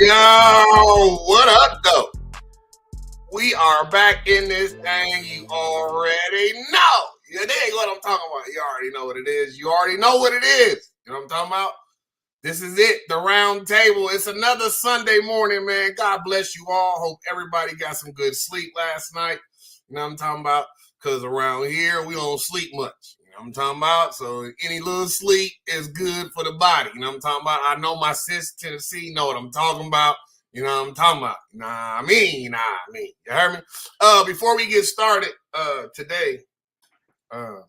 Yo, what up, though? We are back in this thing. You already know. You dig what I'm talking about? You already know what it is. You already know what it is. You know what I'm talking about? This is it, the round table. It's another Sunday morning, man. God bless you all. Hope everybody got some good sleep last night. You know what I'm talking about? Because around here, we don't sleep much. You know what I'm talking about? So any little sleep is good for the body. You know what I'm talking about? I know my sis Tennessee know what I'm talking about. You know what I'm talking about? Nah, I mean. You heard me? Before we get started today, I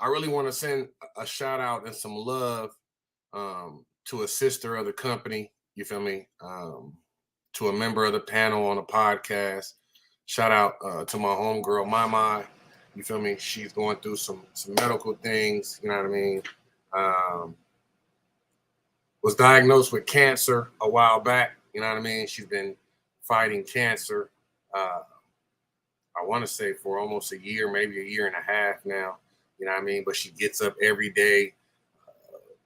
really want to send a shout out and some love to a sister of the company, you feel me? To a member of the panel on the podcast. Shout out to my homegirl, Mama. You feel me? She's going through some medical things, you know what I mean? Was diagnosed with cancer a while back, you know what I mean? She's been fighting cancer, I want to say for almost a year, maybe a year and a half now, you know what I mean? But she gets up every day.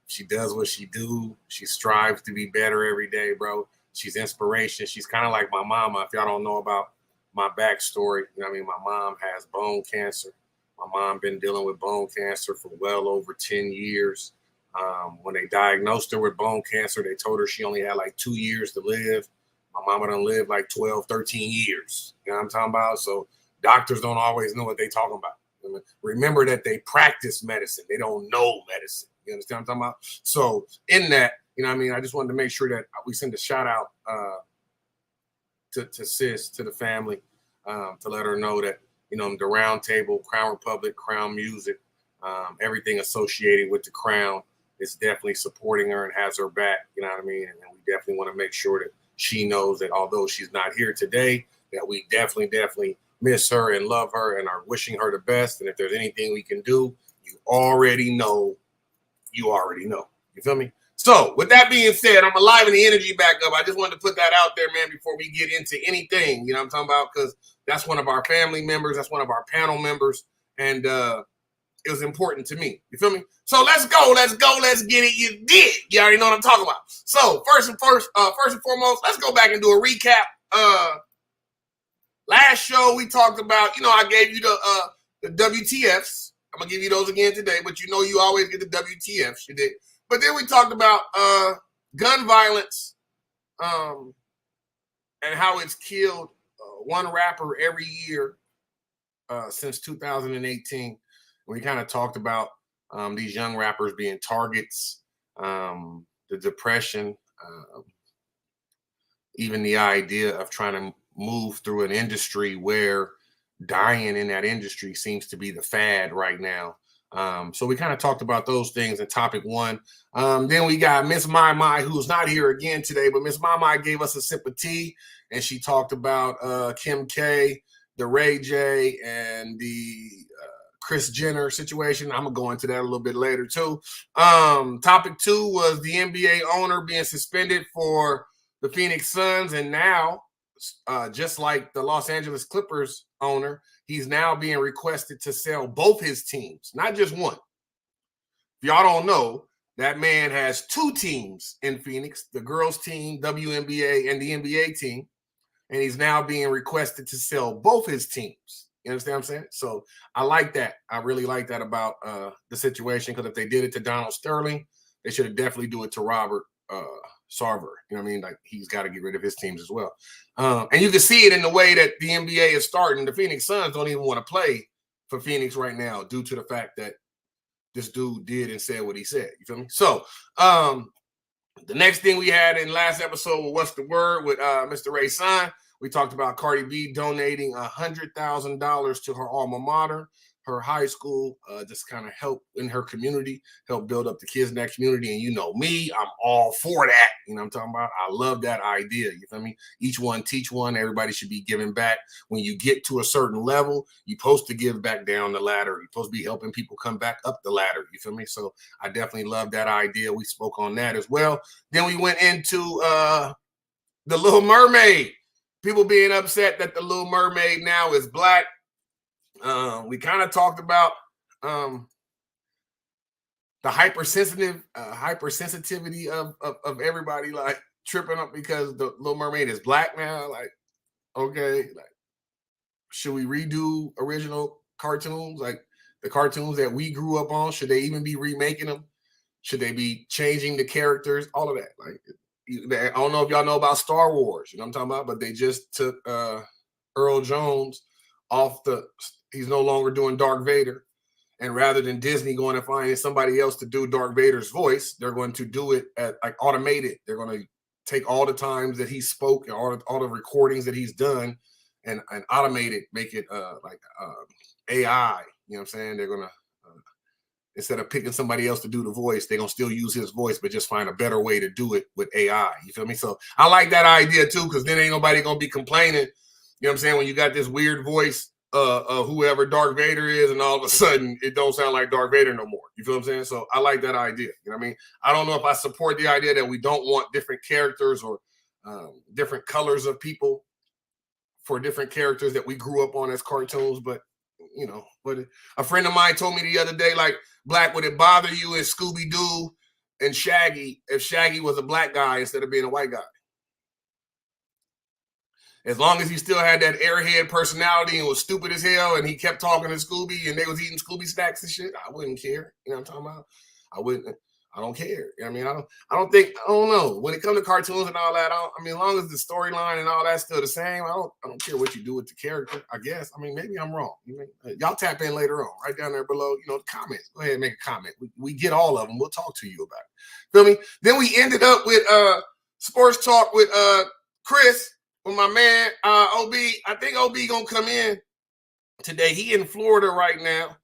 She does what she do. She strives to be better every day, bro. She's inspiration. She's kind of like my mama. If y'all don't know about my backstory, you know what I mean? My mom has bone cancer. My mom been dealing with bone cancer for well over 10 years. When they diagnosed her with bone cancer, they told her she only had like 2 years to live. My mama done lived like 12, 13 years. You know what I'm talking about? So doctors don't always know what they talking about. Remember that they practice medicine. They don't know medicine. You understand what I'm talking about? So in that, you know what I mean? I just wanted to make sure that we send a shout out to sis, to the family, to let her know that, you know, the Round Table, Crown Republic, Crown Music, everything associated with the Crown is definitely supporting her and has her back, you know what I mean? And we definitely want to make sure that she knows that although she's not here today, that we definitely miss her and love her and are wishing her the best. And if there's anything we can do, you already know. You feel me? So with that being said, I'm alive the energy back up. I just wanted to put that out there, man, before we get into anything, you know what I'm talking about? Because that's one of our family members. That's one of our panel members. And it was important to me. You feel me? So let's go. Let's get it. You did. You already know what I'm talking about. So first and foremost, let's go back and do a recap. Last show we talked about, you know, I gave you the WTFs. I'm gonna give you those again today, but you know you always get the WTFs. You did. But then we talked about gun violence and how it's killed one rapper every year since 2018. We kind of talked about these young rappers being targets, the depression, even the idea of trying to move through an industry where dying in that industry seems to be the fad right now. So we kind of talked about those things in topic one. Then we got Miss Mai, who's not here again today, but Miss Mai gave us a sip of tea, and she talked about Kim K, the Ray J, and the Kris Jenner situation. I'm gonna go into that a little bit later too. Topic two was the NBA owner being suspended for the Phoenix Suns, and now, just like the Los Angeles Clippers owner, he's now being requested to sell both his teams, not just one. If y'all don't know, that man has two teams in Phoenix, the girls team, WNBA, and the NBA team, and he's now being requested to sell both his teams. You understand what I'm saying? So I like that. I really like that about the situation, because if they did it to Donald Sterling, they should have definitely do it to Robert Sarver. You know what I mean? Like, he's got to get rid of his teams as well. And you can see it in the way that the NBA is starting. The Phoenix Suns don't even want to play for Phoenix right now due to the fact that this dude did and said what he said. You feel me? So the next thing we had in last episode was What's the Word with Mr. Ray Sign. We talked about Cardi B donating $100,000 to her alma mater, her high school, just kind of help in her community, help build up the kids in that community. And you know me, I'm all for that. You know what I'm talking about? I love that idea. You feel me? Each one teach one. Everybody should be giving back. When you get to a certain level, you're supposed to give back down the ladder. You're supposed to be helping people come back up the ladder. You feel me? So I definitely love that idea. We spoke on that as well. Then we went into The Little Mermaid. People being upset that The Little Mermaid now is black. We kind of talked about the hypersensitivity of everybody. Like, tripping up because the Little Mermaid is black now. Like, okay, like, should we redo original cartoons? Like the cartoons that we grew up on, should they even be remaking them? Should they be changing the characters? All of that. Like, I don't know if y'all know about Star Wars, you know what I'm talking about, but they just took Earl Jones off the, he's no longer doing Darth Vader. And rather than Disney going and finding somebody else to do Darth Vader's voice, they're going to do it at like automated. They're going to take all the times that he spoke and all the recordings that he's done and automate it, make it AI. You know what I'm saying? They're going to, instead of picking somebody else to do the voice, they're going to still use his voice, but just find a better way to do it with AI. You feel me? So I like that idea too, because then ain't nobody going to be complaining. You know what I'm saying? When you got this weird voice, whoever Darth Vader is, and all of a sudden it don't sound like Darth Vader no more. You feel what I'm saying? So I like that idea. You know what I mean? I don't know if I support the idea that we don't want different characters or different colors of people for different characters that we grew up on as cartoons, but you know, but a friend of mine told me the other day, like, Black, would it bother you if Scooby-Doo and Shaggy, if Shaggy was a black guy instead of being a white guy? As long as he still had that airhead personality and was stupid as hell and he kept talking to Scooby and they was eating Scooby snacks and shit, I wouldn't care. You know what I'm talking about? I don't care. You know what I mean? I don't know. When it comes to cartoons and all that, as long as the storyline and all that's still the same, I don't care what you do with the character, I guess. I mean, maybe I'm wrong. Y'all tap in later on, right down there below, the comments. Go ahead and make a comment. We get all of them. We'll talk to you about it. Feel me? Then we ended up with sports talk with Chris, with my man OB. I think OB gonna come in today. He in Florida right now,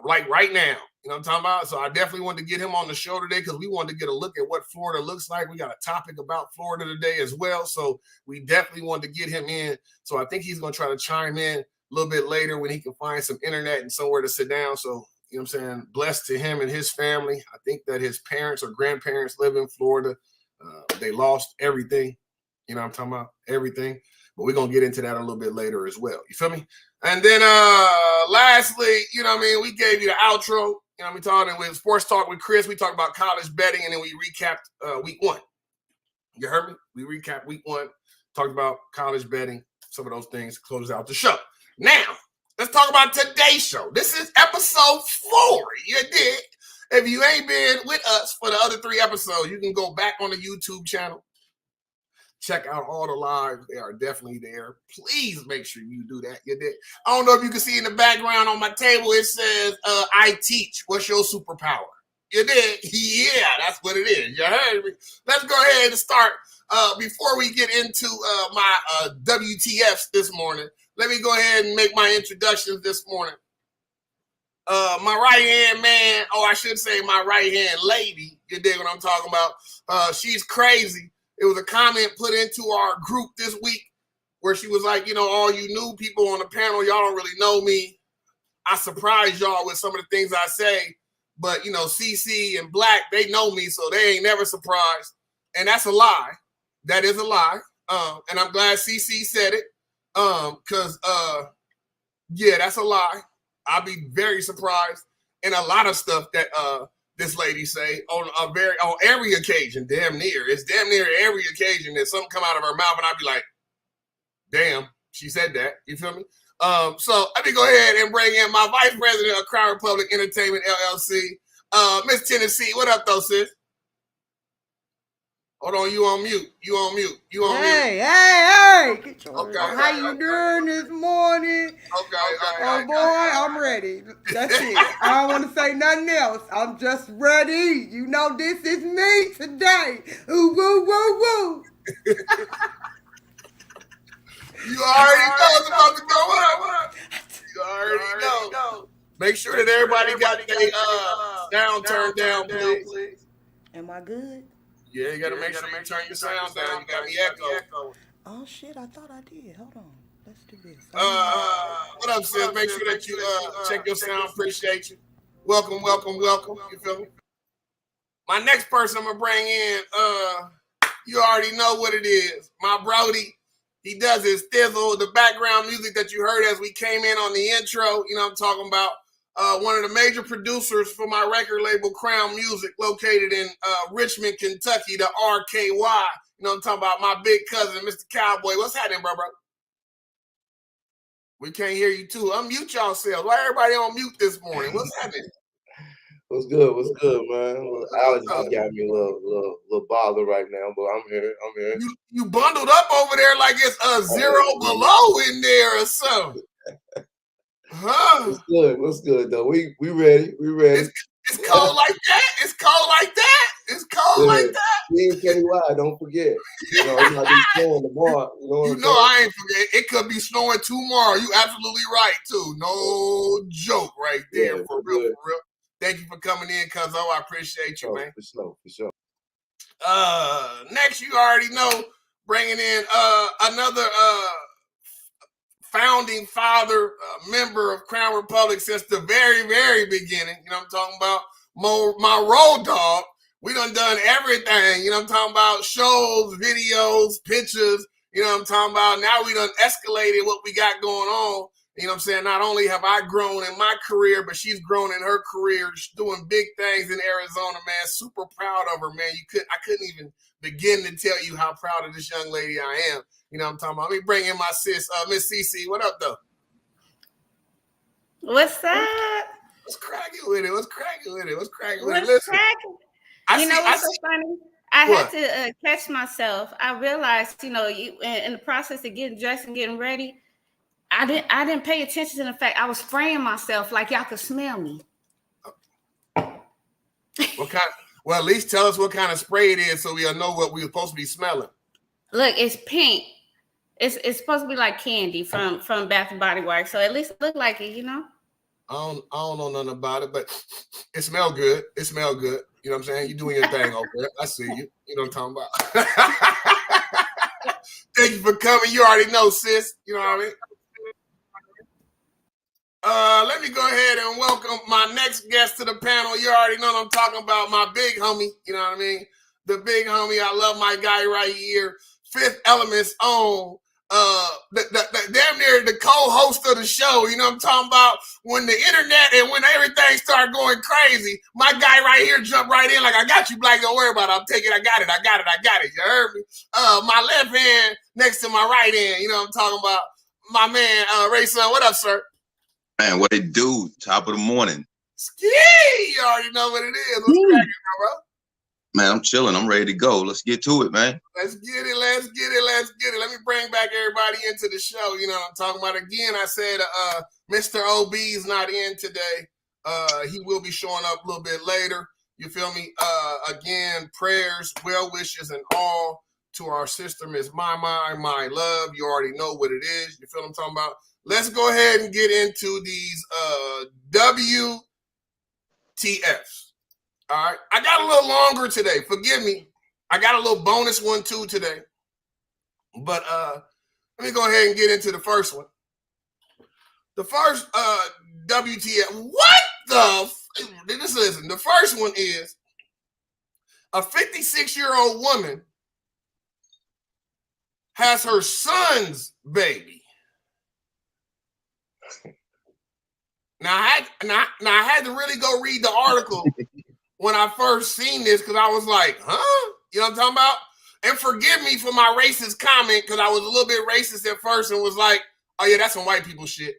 like right now. You know what I'm talking about? So I definitely wanted to get him on the show today because we wanted to get a look at what Florida looks like. We got a topic about Florida today as well. So we definitely wanted to get him in. So I think he's going to try to chime in a little bit later when he can find some internet and somewhere to sit down. So, you know what I'm saying? Blessed to him and his family. I think that his parents or grandparents live in Florida. They lost everything. You know what I'm talking about? Everything. But we're going to get into that a little bit later as well. You feel me? And then lastly, you know what I mean? We gave you the outro. You know, we talking with Sports Talk with Chris. We talked about college betting, and then we recapped week one. You heard me? We recapped week one, talked about college betting, some of those things, close out the show. Now, let's talk about today's show. This is episode 4. You did. If you ain't been with us for the other 3 episodes, you can go back on the YouTube channel. Check out all the lives. They are definitely there. Please make sure you do that. You did. I don't know if you can see in the background on my table, it says, I teach. What's your superpower? You did? Yeah, that's what it is. You heard me? Let's go ahead and start. Before we get into my WTFs this morning, let me go ahead and make my introductions this morning. My right-hand man, I should say my right-hand lady. You dig what I'm talking about? She's crazy. It was a comment put into our group this week where she was like, all you new people on the panel, y'all don't really know me. I surprise y'all with some of the things I say, but, CC and Black, they know me, so they ain't never surprised. And that's a lie. That is a lie. And I'm glad CC said it because, yeah, that's a lie. I'll be very surprised. And a lot of stuff that this lady say on every occasion, damn near. It's damn near every occasion that something come out of her mouth and I'd be like, damn, she said that. You feel me? So let me go ahead and bring in my vice president of Crown Republic Entertainment LLC, Miss Tennessee. What up, though, sis? Hold on, you on mute. You on mute. Hey. Get your how you doing this morning? Okay. Boy, I'm ready. That's it. I don't want to say nothing else. I'm just ready. This is me today. Ooh, woo, woo, woo. You already know what's about to go on. You already know. Make sure that everybody got their sound turned down, please. Am I good? Yeah, you gotta make sure you turn your sound down. You got me echo. Oh shit, I thought I did. Hold on. Let's do this. What up, sis? Make sure that you check your sound. Appreciate you. Welcome. You feel me? My next person I'm gonna bring in, you already know what it is. My Brody, he does his thizzle, the background music that you heard as we came in on the intro. You know what I'm talking about? one of the major producers for my record label, Crown Music, located in Richmond, Kentucky, the RKY. You know what I'm talking about? My big cousin, Mr. Cowboy. What's happening, bro? We can't hear you too. Unmute yourselves. Why everybody on mute this morning? What's happening? What's good? What's good, man? Allergies got me a little bothered right now, but I'm here. You bundled up over there like it's a zero below in there or something. Huh? What's good though? We ready. It's cold like that. It's cold like that. It's cold like that. We ain't KY, don't forget. You know, it might be snowing tomorrow. You know I ain't forget. It could be snowing tomorrow. You absolutely right too. No joke right there. For real. Thank you for coming in, cuzzo. I appreciate you, man. For sure. Next, you already know, bringing in another founding father, member of Crown Republic since the very, very beginning. You know what I'm talking about? My road dog. We done everything. You know what I'm talking about? Shows, videos, pictures. You know what I'm talking about? Now we done escalated what we got going on. You know what I'm saying? Not only have I grown in my career, but she's grown in her career. She's doing big things in Arizona, man. Super proud of her, man. I couldn't even begin to tell you how proud of this young lady I am. You know what I'm talking about? Let me bring in my sis, Miss Cece. What up, though? What's up? What's cracking with it? Listen, what's so funny? I had to catch myself. I realized, in the process of getting dressed and getting ready, I didn't pay attention to the fact I was spraying myself like y'all could smell me. What kind? Well, at least tell us what kind of spray it is so we'll know what we're supposed to be smelling. Look, it's pink. It's supposed to be like candy from Bath and Body Works. So at least it look like it, I don't know nothing about it, but it smells good. You know what I'm saying? You doing your thing over there. I see you. You know what I'm talking about. Thank you for coming. You already know, sis. You know what I mean? Let me go ahead and welcome my next guest to the panel. You already know what I'm talking about. My big homie. You know what I mean? The big homie. I love my guy right here. Fifth Element's own. Damn near the co-host of the show. You know what I'm talking about? When the internet and when everything started going crazy, my guy right here jumped right in like, I got you, Black. Don't worry about it. I'll take it. I got it. You heard me? My left hand next to my right hand. You know what I'm talking about? My man, Ray Son. What up, sir? Man, what it do? Top of the morning. Ski! You already know what it is. What's cracking, bro? Man, I'm chilling. I'm ready to go. Let's get to it, man. Let's get it. Let me bring back everybody into the show. You know what I'm talking about? Again, I said Mr. OB's not in today. He will be showing up a little bit later. You feel me? Again, prayers, well wishes, and all to our sister, Miss My Love. You already know what it is. You feel what I'm talking about? Let's go ahead and get into these WTFs. All right. I got a little longer today. Forgive me. I got a little bonus one too today. But let me go ahead and get into the first one. The first WTF. What the? Just listen. The first one is a 56-year-old woman has her son's baby. Now I had to really go read the article when I first seen this because I was like, huh? You know what I'm talking about? And forgive me for my racist comment because I was a little bit racist at first and was like, oh yeah, that's some white people shit.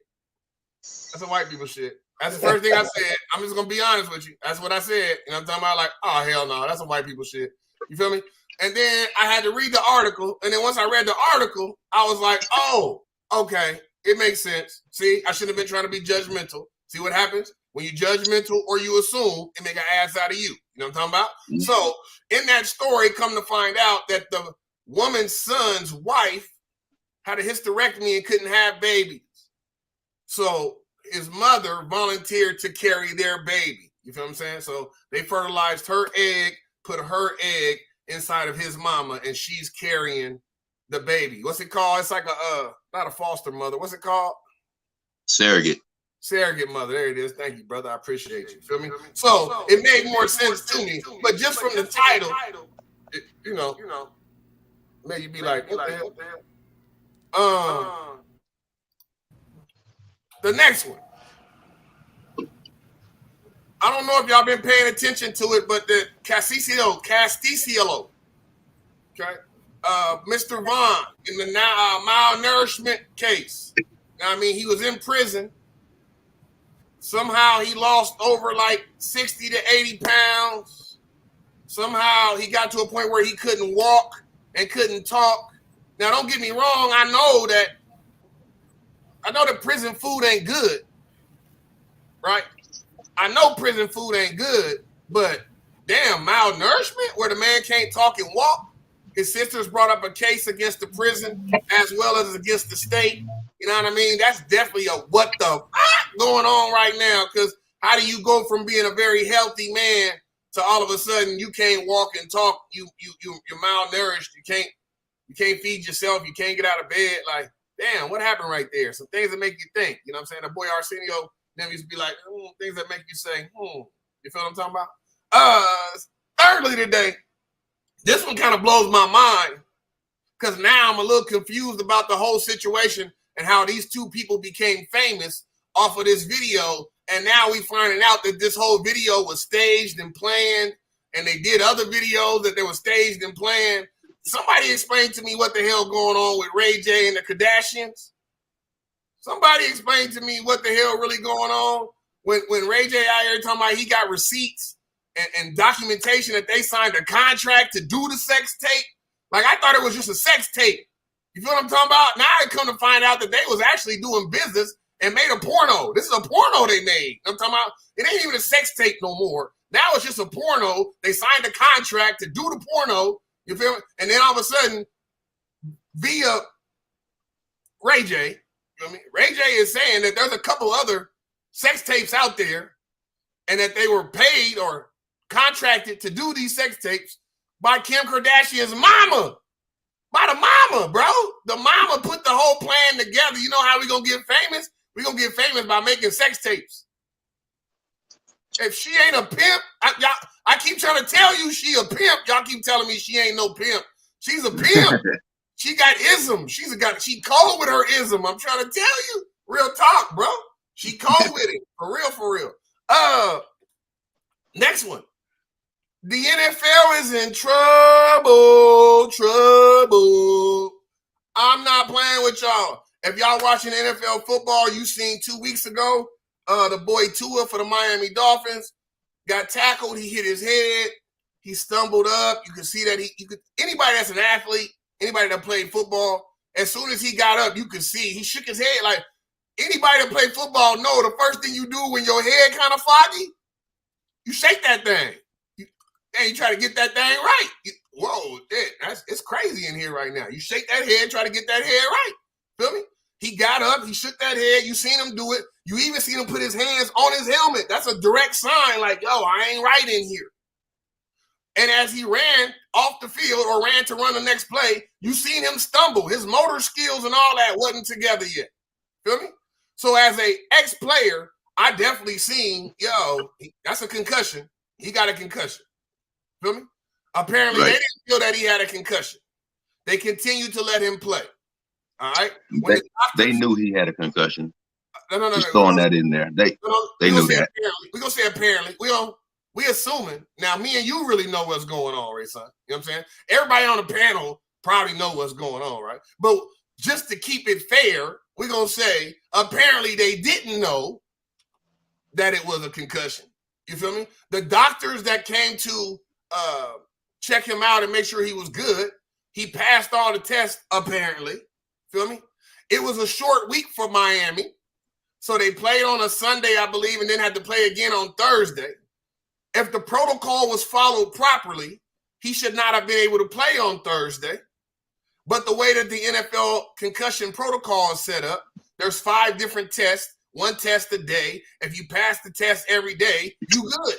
That's some white people shit. That's the first thing I said. I'm just going to be honest with you. That's what I said. You know what I'm talking about? Like, oh, hell no, that's some white people shit. You feel me? And then I had to read the article. And then once I read the article, I was like, oh, okay. It makes sense. See, I shouldn't have been trying to be judgmental. See what happens? When you judgmental or you assume, it make an ass out of you. You know what I'm talking about? Mm-hmm. So in that story, come to find out that the woman's son's wife had a hysterectomy and couldn't have babies. So his mother volunteered to carry their baby. You feel what I'm saying? So they fertilized her egg, put her egg inside of his mama, and she's carrying the baby. What's it called? It's like not a foster mother. What's it called? Surrogate mother. There it is. Thank you, brother. I appreciate you. Feel me? So it made more sense to me. But just from the title, you know, made you be like, what the hell? The next one. I don't know if y'all been paying attention to it, but the Castillo, okay, Mr. Vaughn in the malnourishment case. Now, I mean, he was in prison. Somehow he lost over like 60 to 80 pounds. Somehow he got to a point where he couldn't walk and couldn't talk. Now, don't get me wrong. I know that prison food ain't good, right? I know prison food ain't good, but damn, malnourishment where the man can't talk and walk. His sisters brought up a case against the prison as well as against the state. You know what I mean? That's definitely a what the fuck going on right now, because how do you go from being a very healthy man to all of a sudden you can't walk and talk, you're malnourished, you can't feed yourself, you can't get out of bed. Like, damn, what happened right there? Some things that make you think. You know what I'm saying? The boy Arsenio never used to be like, things that make you say, You feel what I'm talking about? Thirdly today, this one kind of blows my mind because now I'm a little confused about the whole situation and how these two people became famous off of this video. And now we finding out that this whole video was staged and planned, and they did other videos that they were staged and planned. Somebody explain to me what the hell going on with Ray J and the Kardashians. Somebody explain to me what the hell really going on when Ray J out here talking about he got receipts and documentation that they signed a contract to do the sex tape. Like, I thought it was just a sex tape. You feel what I'm talking about? Now I come to find out that they was actually doing business and made a porno. This is a porno they made. I'm talking about, it ain't even a sex tape no more. Now it's just a porno. They signed a contract to do the porno. You feel me? And then all of a sudden, via Ray J, you know what I mean? Ray J is saying that there's a couple other sex tapes out there and that they were paid or contracted to do these sex tapes by Kim Kardashian's mama. By the mama, bro. The mama put the whole plan together. You know how we gonna get famous? We gonna get famous by making sex tapes. If she ain't a pimp, I keep trying to tell you she a pimp. Y'all keep telling me she ain't no pimp. She's a pimp. She got ism. She cold with her ism. I'm trying to tell you. Real talk, bro. She cold with it. For real. Next one. The NFL is in trouble. I'm not playing with y'all. If y'all watching NFL football, you seen 2 weeks ago, the boy Tua for the Miami Dolphins got tackled. He hit his head. He stumbled up. You can see that anybody that's an athlete, anybody that played football, as soon as he got up, you could see he shook his head. Like, anybody that played football know the first thing you do when your head kind of foggy, you shake that thing. And you try to get that thing right. Whoa, it's crazy in here right now. You shake that head, try to get that head right. Feel me? He got up, he shook that head. You seen him do it. You even seen him put his hands on his helmet. That's a direct sign like, yo, I ain't right in here. And as he ran off the field or ran to run the next play, you seen him stumble. His motor skills and all that wasn't together yet. Feel me? So as a ex-player, I definitely seen, that's a concussion. He got a concussion. Feel me? Apparently, They didn't feel that he had a concussion. They continued to let him play. All right? They knew he had a concussion. No. Just throwing that in there. They knew that. We're going to say apparently. We assuming. Now, me and you really know what's going on, right, son? You know what I'm saying? Everybody on the panel probably know what's going on, right? But just to keep it fair, we're going to say apparently they didn't know that it was a concussion. You feel me? The doctors that came to check him out and make sure he was good, he passed all the tests, apparently. Feel me? It was a short week for Miami. So they played on a Sunday, I believe, and then had to play again on Thursday. If the protocol was followed properly, he should not have been able to play on Thursday. But the way that the NFL concussion protocol is set up, there's 5 different tests, 1 test a day. If you pass the test every day, you good.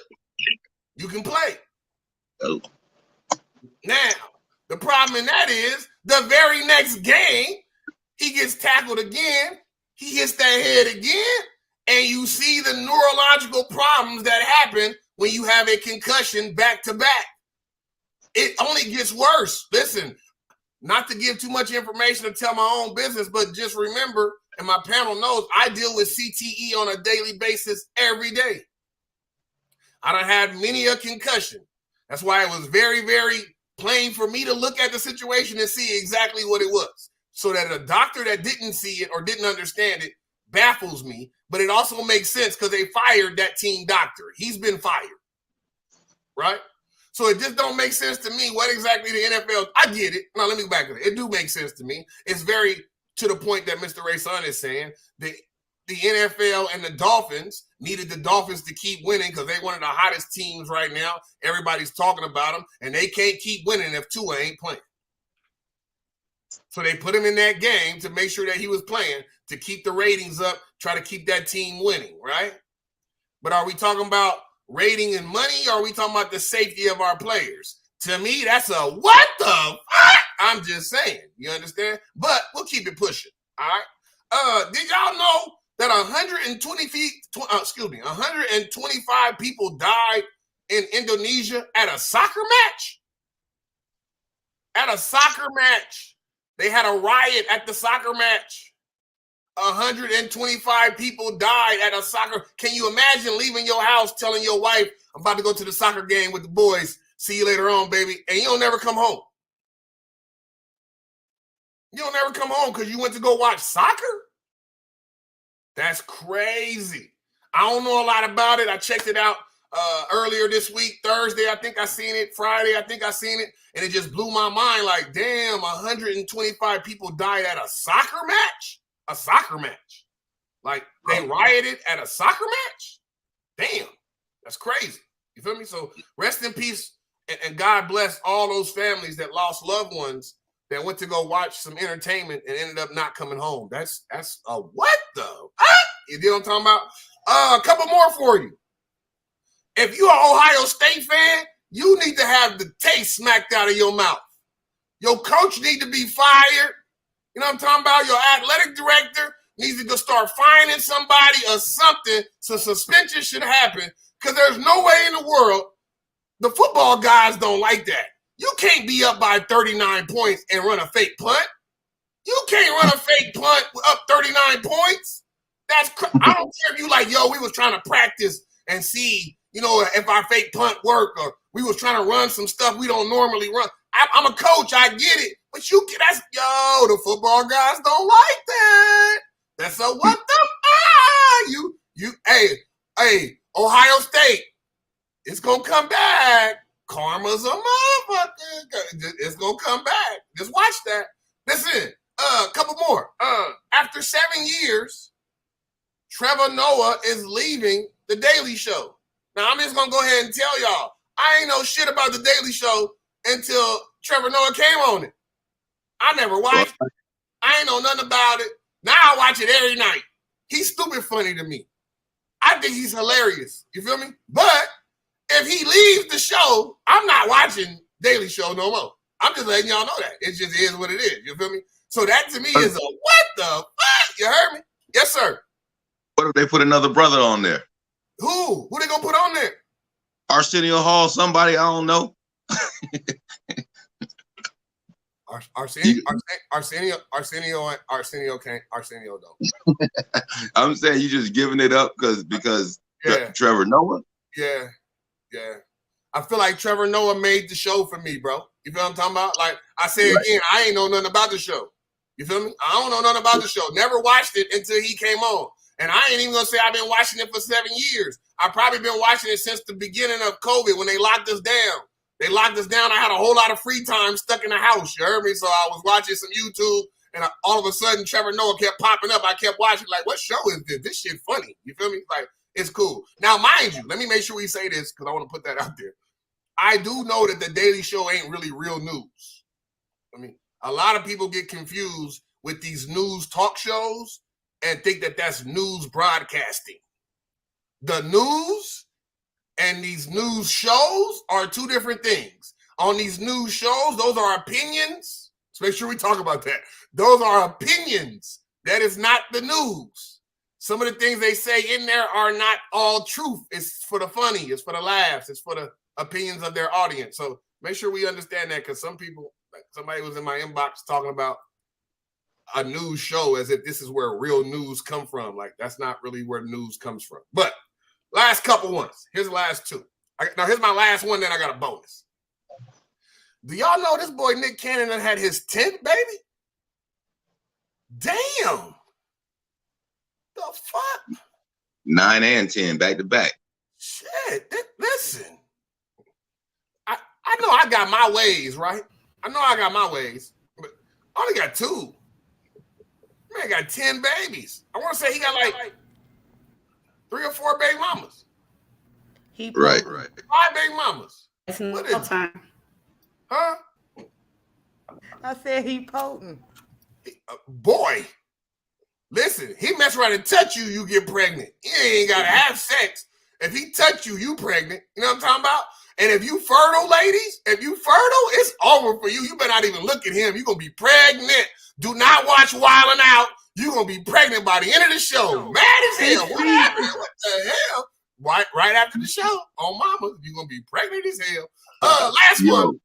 You can play. Oh. Now, the problem in that is the very next game, he gets tackled again. He hits that head again. And you see the neurological problems that happen when you have a concussion back to back. It only gets worse. Listen, not to give too much information to tell my own business, but just remember, and my panel knows, I deal with CTE on a daily basis every day. I done had many a concussion. That's why it was very, very plain for me to look at the situation and see exactly what it was. So that a doctor that didn't see it or didn't understand it baffles me, but it also makes sense because they fired that team doctor. He's been fired, right? So it just don't make sense to me what exactly the NFL, I get it. Now, let me back it. It do make sense to me. It's very to the point that Mr. Ray Son is saying. The NFL and the Dolphins needed the Dolphins to keep winning because they're one of the hottest teams right now. Everybody's talking about them, and they can't keep winning if Tua ain't playing. So they put him in that game to make sure that he was playing to keep the ratings up, try to keep that team winning, right? But are we talking about rating and money, or are we talking about the safety of our players? To me, that's a what the fuck? I'm just saying. You understand? But we'll keep it pushing, all right? Did y'all know that 125 people died in Indonesia at a soccer match? At a soccer match. They had a riot at the soccer match. 125 people died at a soccer. Can you imagine leaving your house telling your wife, I'm about to go to the soccer game with the boys. See you later on, baby. And you don't never come home. You don't never come home because you went to go watch soccer? That's crazy. I don't know a lot about it. I checked it out earlier this week, Thursday. I think I seen it. Friday, I think I seen it. And it just blew my mind like, damn, 125 people died at a soccer match? A soccer match. Like, they rioted at a soccer match? Damn, that's crazy. You feel me? So rest in peace, and God bless all those families that lost loved ones that went to go watch some entertainment and ended up not coming home. That's a what the? You know what I'm talking about? A couple more for you. If you're an Ohio State fan, you need to have the taste smacked out of your mouth. Your coach need to be fired. You know what I'm talking about? Your athletic director needs to go start fining somebody or something, so suspension should happen, because there's no way in the world the football guys don't like that. You can't be up by 39 points and run a fake punt. You can't run a fake punt up 39 points. I don't care if you like, yo, we was trying to practice and see, you know, if our fake punt worked, or we was trying to run some stuff we don't normally run. I'm a coach, I get it. But the football guys don't like that. That's a what the hey, Ohio State, it's gonna come back. Karma's a motherfucker. It's gonna come back. Just watch that. Listen, a couple more. After 7 years, Trevor Noah is leaving The Daily Show. Now, I'm just gonna go ahead and tell y'all, I ain't know shit about The Daily Show until Trevor Noah came on it. I never watched it. I ain't know nothing about it. Now I watch it every night. He's stupid funny to me. I think he's hilarious. You feel me? But if he leaves the show, I'm not watching Daily Show no more. I'm just letting y'all know that. It just is what it is. You feel me? So that to me is a what the fuck? You heard me? Yes, sir. What if they put another brother on there? Who? Who they gonna put on there? Arsenio Hall, somebody, I don't know. Arsenio don't. I'm saying you just giving it up because yeah. Trevor Noah? Yeah. I feel like Trevor Noah made the show for me, bro. You feel what I'm talking about? Like I said again, I ain't know nothing about the show. You feel me? I don't know nothing about the show. Never watched it until he came on. And I ain't even gonna say I've been watching it for 7 years. I've probably been watching it since the beginning of COVID when they locked us down. They locked us down. I had a whole lot of free time stuck in the house. You heard me? So I was watching some YouTube, and all of a sudden Trevor Noah kept popping up. I kept watching, like, what show is this? This shit funny. You feel me? Like, it's cool. Now, mind you, let me make sure we say this because I want to put that out there. I do know that The Daily Show ain't really real news. I mean, a lot of people get confused with these news talk shows and think that that's news broadcasting. The news and these news shows are two different things. On these news shows, those are opinions. Let's make sure we talk about that. Those are opinions. That is not the news. Some of the things they say in there are not all truth. It's for the funny. It's for the laughs. It's for the opinions of their audience. So make sure we understand that, because some people, like somebody was in my inbox talking about a news show as if this is where real news come from. Like, that's not really where news comes from. But Last couple ones. Here's the last two. Now, here's my last one, then I got a bonus. Do y'all know this boy Nick Cannon had his 10th baby? Damn. The fuck? 9 and 10 back to back. Shit. Listen. I know I got my ways, right? I know I got my ways, but I only got 2. Man, got 10 babies. I want to say he got like 3 or 4 baby mamas. Right. 5 baby mamas. It's What no is time. Huh? I said he potent. Boy, listen, he mess around and touch you, you get pregnant. You ain't got to have sex. If he touch you, you pregnant. You know what I'm talking about? And if you fertile, ladies, it's over for you. You better not even look at him. You're going to be pregnant. Do not watch Wildin' Out. You're going to be pregnant by the end of the show. Mad as hell. What happened? What the hell? Right after the show on Mama, you're going to be pregnant as hell. Last one.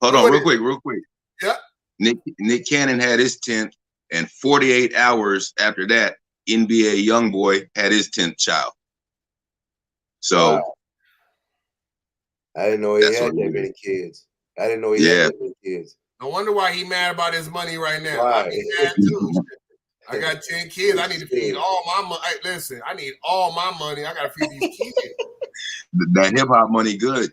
Hold on, real quick. Yeah. Nick Cannon had his 10th, and 48 hours after that, NBA YoungBoy had his 10th child. So wow. I didn't know he had that many kids. I didn't know he had that many kids. No wonder why he mad about his money right now. Right. I be mad too. I got 10 kids. I need to feed all my money. Listen, I need all my money. I got to feed these kids. That hip hop money good.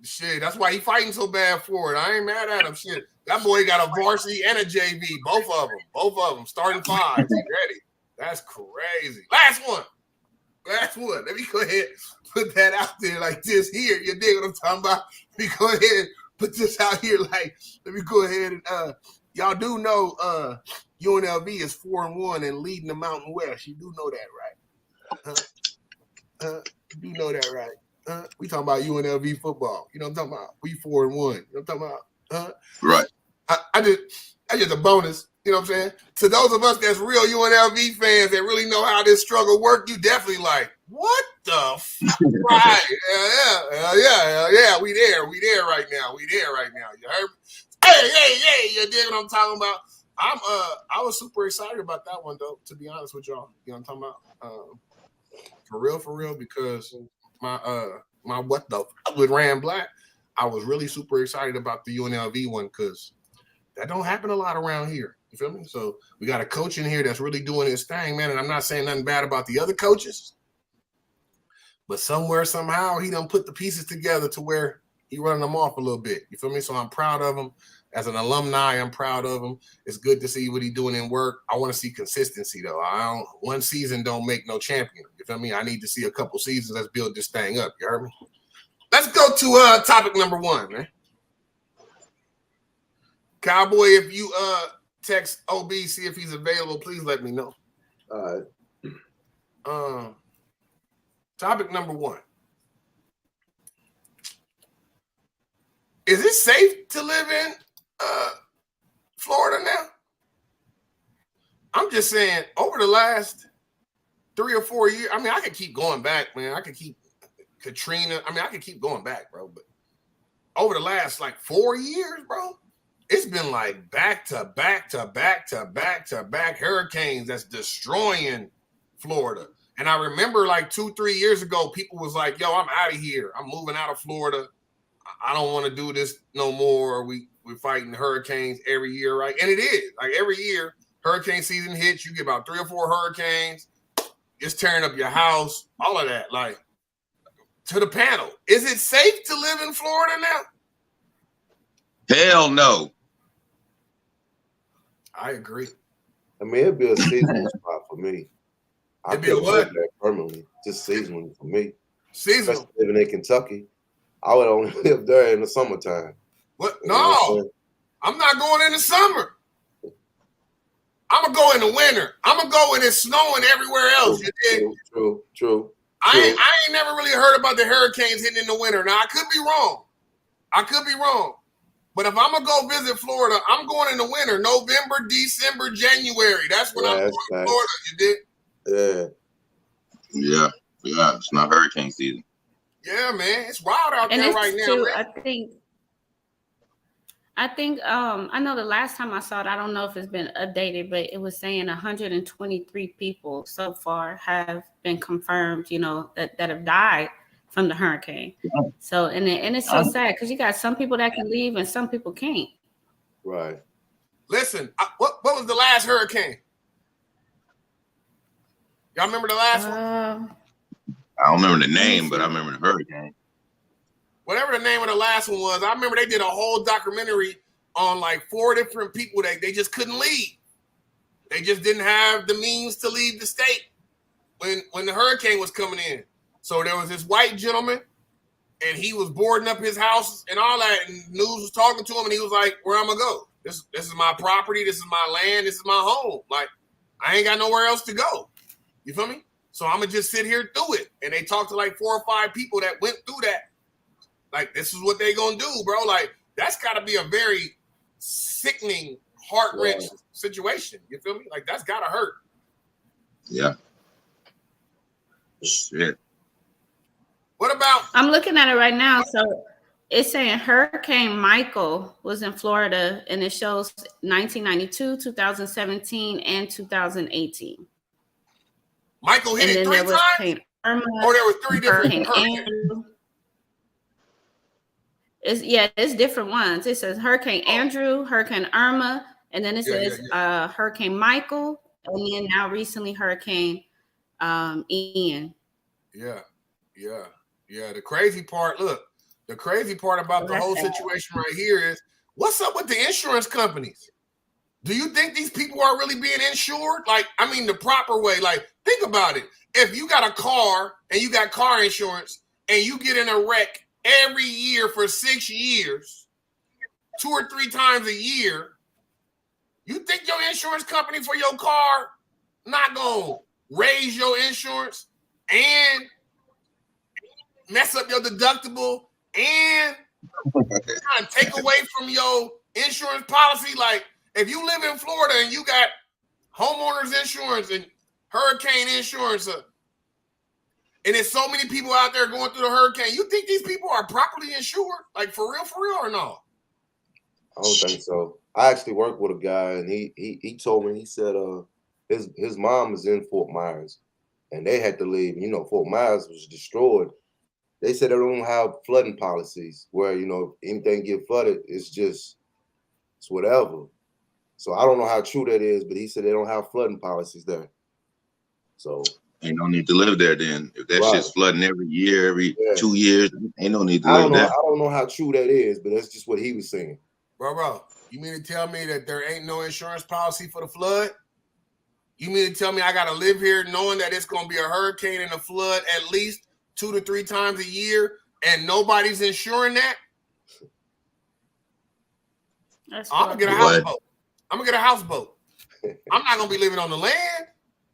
Shit, that's why he fighting so bad for it. I ain't mad at him. Shit, that boy got a varsity and a JV. Both of them starting 5. He ready. That's crazy. Last one. Let me go ahead and put that out there like this here. You dig what I'm talking about? Let me go ahead and put this out here like, let me go ahead and, y'all do know UNLV is 4-1 and leading the Mountain West. You do know that, right? You do know that, right? We talking about UNLV football. You know what I'm talking about? We 4-1. You know what I'm talking about? Right. I just a bonus. You know what I'm saying? To those of us that's real UNLV fans that really know how this struggle worked, you definitely like, what the fuck? Right. Yeah. We there right now. You heard me? Hey, you dig what I'm talking about? I was super excited about that one though, to be honest with y'all. You know what I'm talking about? For real, because my what the fuck with Ram Black, I was really super excited about the UNLV one because that don't happen a lot around here. You feel me? So we got a coach in here that's really doing his thing, man. And I'm not saying nothing bad about the other coaches, but somewhere, somehow, he done put the pieces together to where he running them off a little bit. You feel me? So I'm proud of him. As an alumni, I'm proud of him. It's good to see what he's doing in work. I want to see consistency, though. One season don't make no champion. You feel me? I need to see a couple seasons. Let's build this thing up. You heard me? Let's go to topic number 1, man. Cowboy, if you text OB, see if he's available, please let me know. All right. Topic number 1. Is it safe to live in Florida now? I'm just saying, over the last 3 or 4 years, I mean, I could keep going back, man. I could keep Katrina. I mean, I could keep going back, bro. But over the last, 4 years, bro, it's been like back to back hurricanes that's destroying Florida. And I remember 2-3 years ago, people was like, yo, I'm out of here. I'm moving out of Florida. I don't want to do this no more. We're fighting hurricanes every year, right? And it is. Every year, hurricane season hits, you get about 3 or 4 hurricanes. It's tearing up your house, all of that. To the panel, is it safe to live in Florida now? Hell no. I agree. I mean, it'd be a seasonal spot for me. It'd be a what? Permanently, just seasonal for me. Seasonal. Especially living in Kentucky, I would only live there in the summertime. What? No, I'm not going in the summer. I'm gonna go in the winter. I'm gonna go when it's snowing everywhere else. True. I ain't never really heard about the hurricanes hitting in the winter. Now I could be wrong. But if I'm gonna go visit Florida, I'm going in the winter, November, December, January. That's when I'm going to Florida. You did? Yeah. It's not hurricane season. Yeah, man, it's wild out there right now. Too, man. I think I think I know the last time I saw it, I don't know if it's been updated, but it was saying 123 people so far have been confirmed, that have died from the hurricane. So and it's so sad because you got some people that can leave and some people can't. Right. Listen, what was the last hurricane? Y'all remember the last one? I don't remember the name, but I remember the hurricane. Whatever the name of the last one was, I remember they did a whole documentary on like 4 different people that they just couldn't leave. They just didn't have the means to leave the state when the hurricane was coming in. So there was this white gentleman, and he was boarding up his house and all that, and news was talking to him, and he was like, "Where I'm gonna go? This is my property. This is my land. This is my home. Like, I ain't got nowhere else to go." You feel me? So I'm gonna just sit here through it. And they talked to like 4 or 5 people that went through that. Like, this is what they gonna do, bro. Like, that's gotta be a very sickening, heart-wrenching situation. You feel me? Like, that's gotta hurt. Yeah. Shit. What about? I'm looking at it right now. So it's saying Hurricane Michael was in Florida, and it shows 1992, 2017, and 2018. Michael hit it 3 times? Hurricane Irma, or there was 3 different hurricanes? It's different ones. It says Hurricane Andrew, Hurricane Irma, and then it says Hurricane Michael, and then now recently Hurricane Ian. Yeah. The crazy part about the whole situation right here is, what's up with the insurance companies? Do you think these people are really being insured? Like, I mean, the proper way. Like, think about it. If you got a car and you got car insurance and you get in a wreck every year for 6 years, 2 or 3 times a year, you think your insurance company for your car not gonna raise your insurance and mess up your deductible and kind of take away from your insurance policy? Like, if you live in Florida and you got homeowners insurance and hurricane insurance, and there's so many people out there going through the hurricane, you think these people are properly insured? Like, for real or no? I don't think so. I actually worked with a guy, and he told me, he said his mom is in Fort Myers, and they had to leave. You know, Fort Myers was destroyed. They said they don't have flooding policies where, if anything get flooded, it's whatever. So I don't know how true that is, but he said they don't have flooding policies there. So ain't no need to live there then. If that shit's flooding every year, every 2 years, ain't no need to live there. I don't know how true that is, but that's just what he was saying. Bro, you mean to tell me that there ain't no insurance policy for the flood? You mean to tell me I got to live here knowing that it's going to be a hurricane and a flood at least 2 to 3 times a year and nobody's insuring that? I'm going to get a houseboat. I'm going to get a houseboat. I'm not going to be living on the land.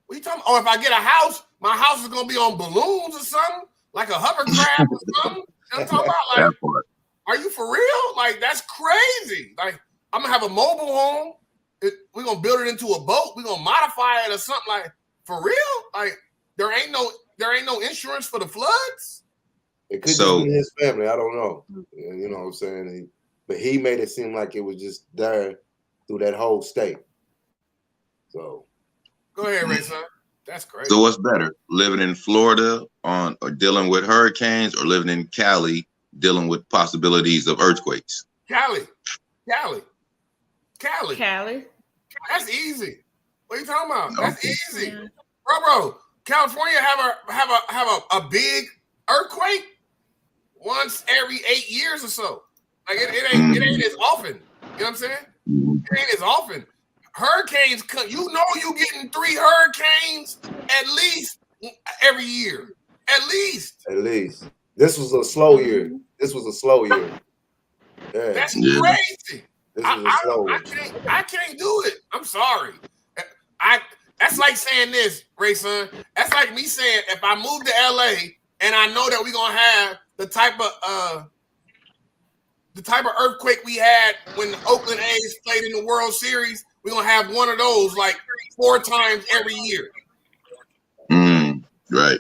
What are you talking about? Or if I get a house, my house is going to be on balloons or something, like a hovercraft or something. I'm talking about, like, are you for real? Like, that's crazy. Like, I'm going to have a mobile home. We're going to build it into a boat. We're going to modify it or something. Like, for real? Like, there ain't no insurance for the floods? It could just be his family. I don't know. You know what I'm saying? But he made it seem like it was just there through that whole state. So go ahead, Ray, son. That's crazy. So what's better, living in Florida or dealing with hurricanes, or living in Cali dealing with possibilities of earthquakes? Cali. That's easy. What are you talking about? That's easy, bro. California have a big earthquake once every 8 years or so. Like, it ain't as often. You know what I'm saying? It ain't as often. Hurricanes, you getting 3 hurricanes at least every year. At least. This was a slow year. Yeah. That's crazy. I can't do it. I'm sorry. That's like saying this, Ray, son. That's like me saying, if I move to LA and I know that we're gonna have the type of earthquake we had when the Oakland A's played in the World Series, we're gonna have one of those like 4 times every year. Right.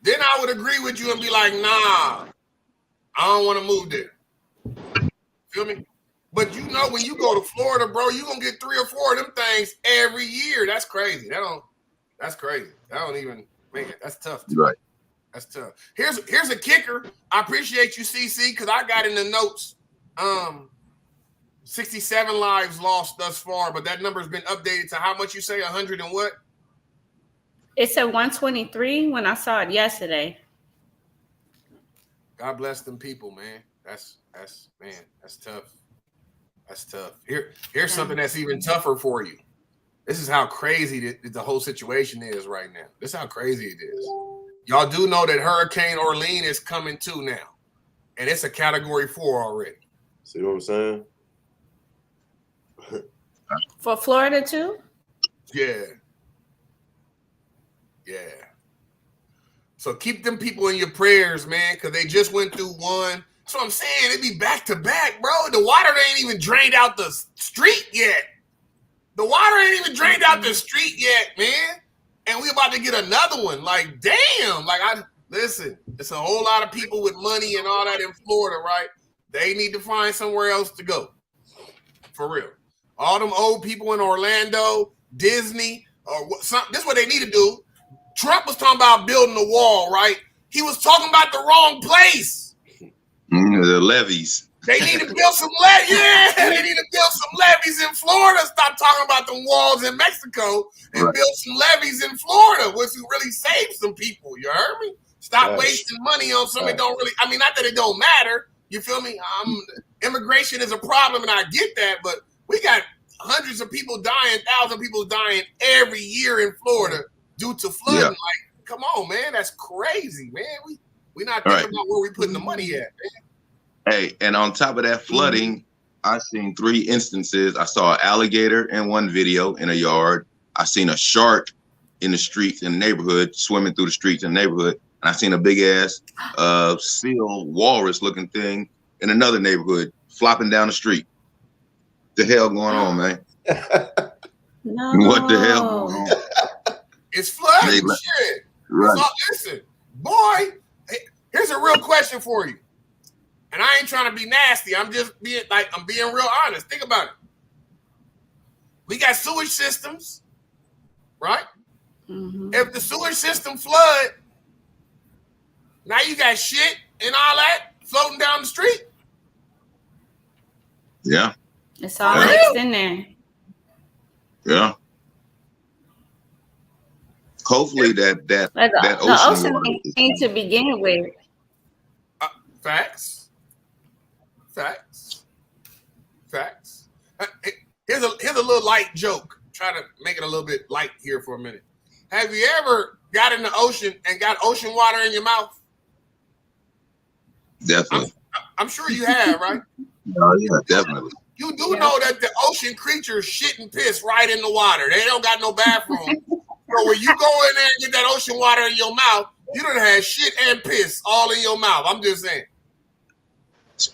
Then I would agree with you and be like, nah, I don't want to move there. Feel me? But you know, when you go to Florida, bro, you gonna get 3 or 4 of them things every year. That's crazy. That's crazy. That don't even, man, that's tough. Right. That's tough. Here's a kicker. I appreciate you, CC, because I got in the notes. 67 lives lost thus far, but that number's been updated to how much you say? 100 and what? It said 123 when I saw it yesterday. God bless them people, man. That's tough. That's tough. Here's something that's even tougher for you. This is how crazy the whole situation is right now. This is how crazy it is. Y'all do know that Hurricane Orlean is coming too now, and it's a Category 4 already. See what I'm saying? For Florida too? Yeah. So keep them people in your prayers, man, because they just went through one. That's what I'm saying. It be back to back, bro. The water ain't even drained out the street yet. The water ain't even drained out the street yet, man. And we about to get another one. Like, damn. Like, listen, it's a whole lot of people with money and all that in Florida, right? They need to find somewhere else to go. For real. All them old people in Orlando, Disney, this is what they need to do. Trump was talking about building a wall, right? He was talking about the wrong place. The levees. They need to build some levees. Yeah, they need to build some levees in Florida. Stop talking about the walls in Mexico and build some levees in Florida, which will really save some people. You heard me? Stop wasting money on something that don't really. I mean, not that it don't matter. You feel me? Immigration is a problem, and I get that, but we got hundreds of people dying, thousands of people dying every year in Florida due to flooding. Yeah. Like, come on, man, that's crazy, man. We not thinking about where we putting the money at, man. Hey, and on top of that flooding, I seen 3 instances. I saw an alligator in one video in a yard. I seen a shark in the streets in the neighborhood, swimming through the streets in the neighborhood. And I seen a big ass seal walrus looking thing in another neighborhood flopping down the street. The hell going on, man? No. What the hell going on? It's flooding shit. Right. So listen, boy, here's a real question for you. And I ain't trying to be nasty. I'm just being I'm being real honest. Think about it. We got sewage systems, right? Mm-hmm. If the sewage system flood, now you got shit and all that floating down the street. Yeah. It's all mixed in there. Yeah. Hopefully that the ocean ain't to begin with. Facts. Here's a little light joke. Try to make it a little bit light here for a minute. Have you ever got in the ocean and got ocean water in your mouth? Definitely. I'm sure you have, right? Oh yeah, definitely. You do know that the ocean creatures shit and piss right in the water. They don't got no bathroom. So when you go in there and get that ocean water in your mouth, you done had shit and piss all in your mouth. I'm just saying.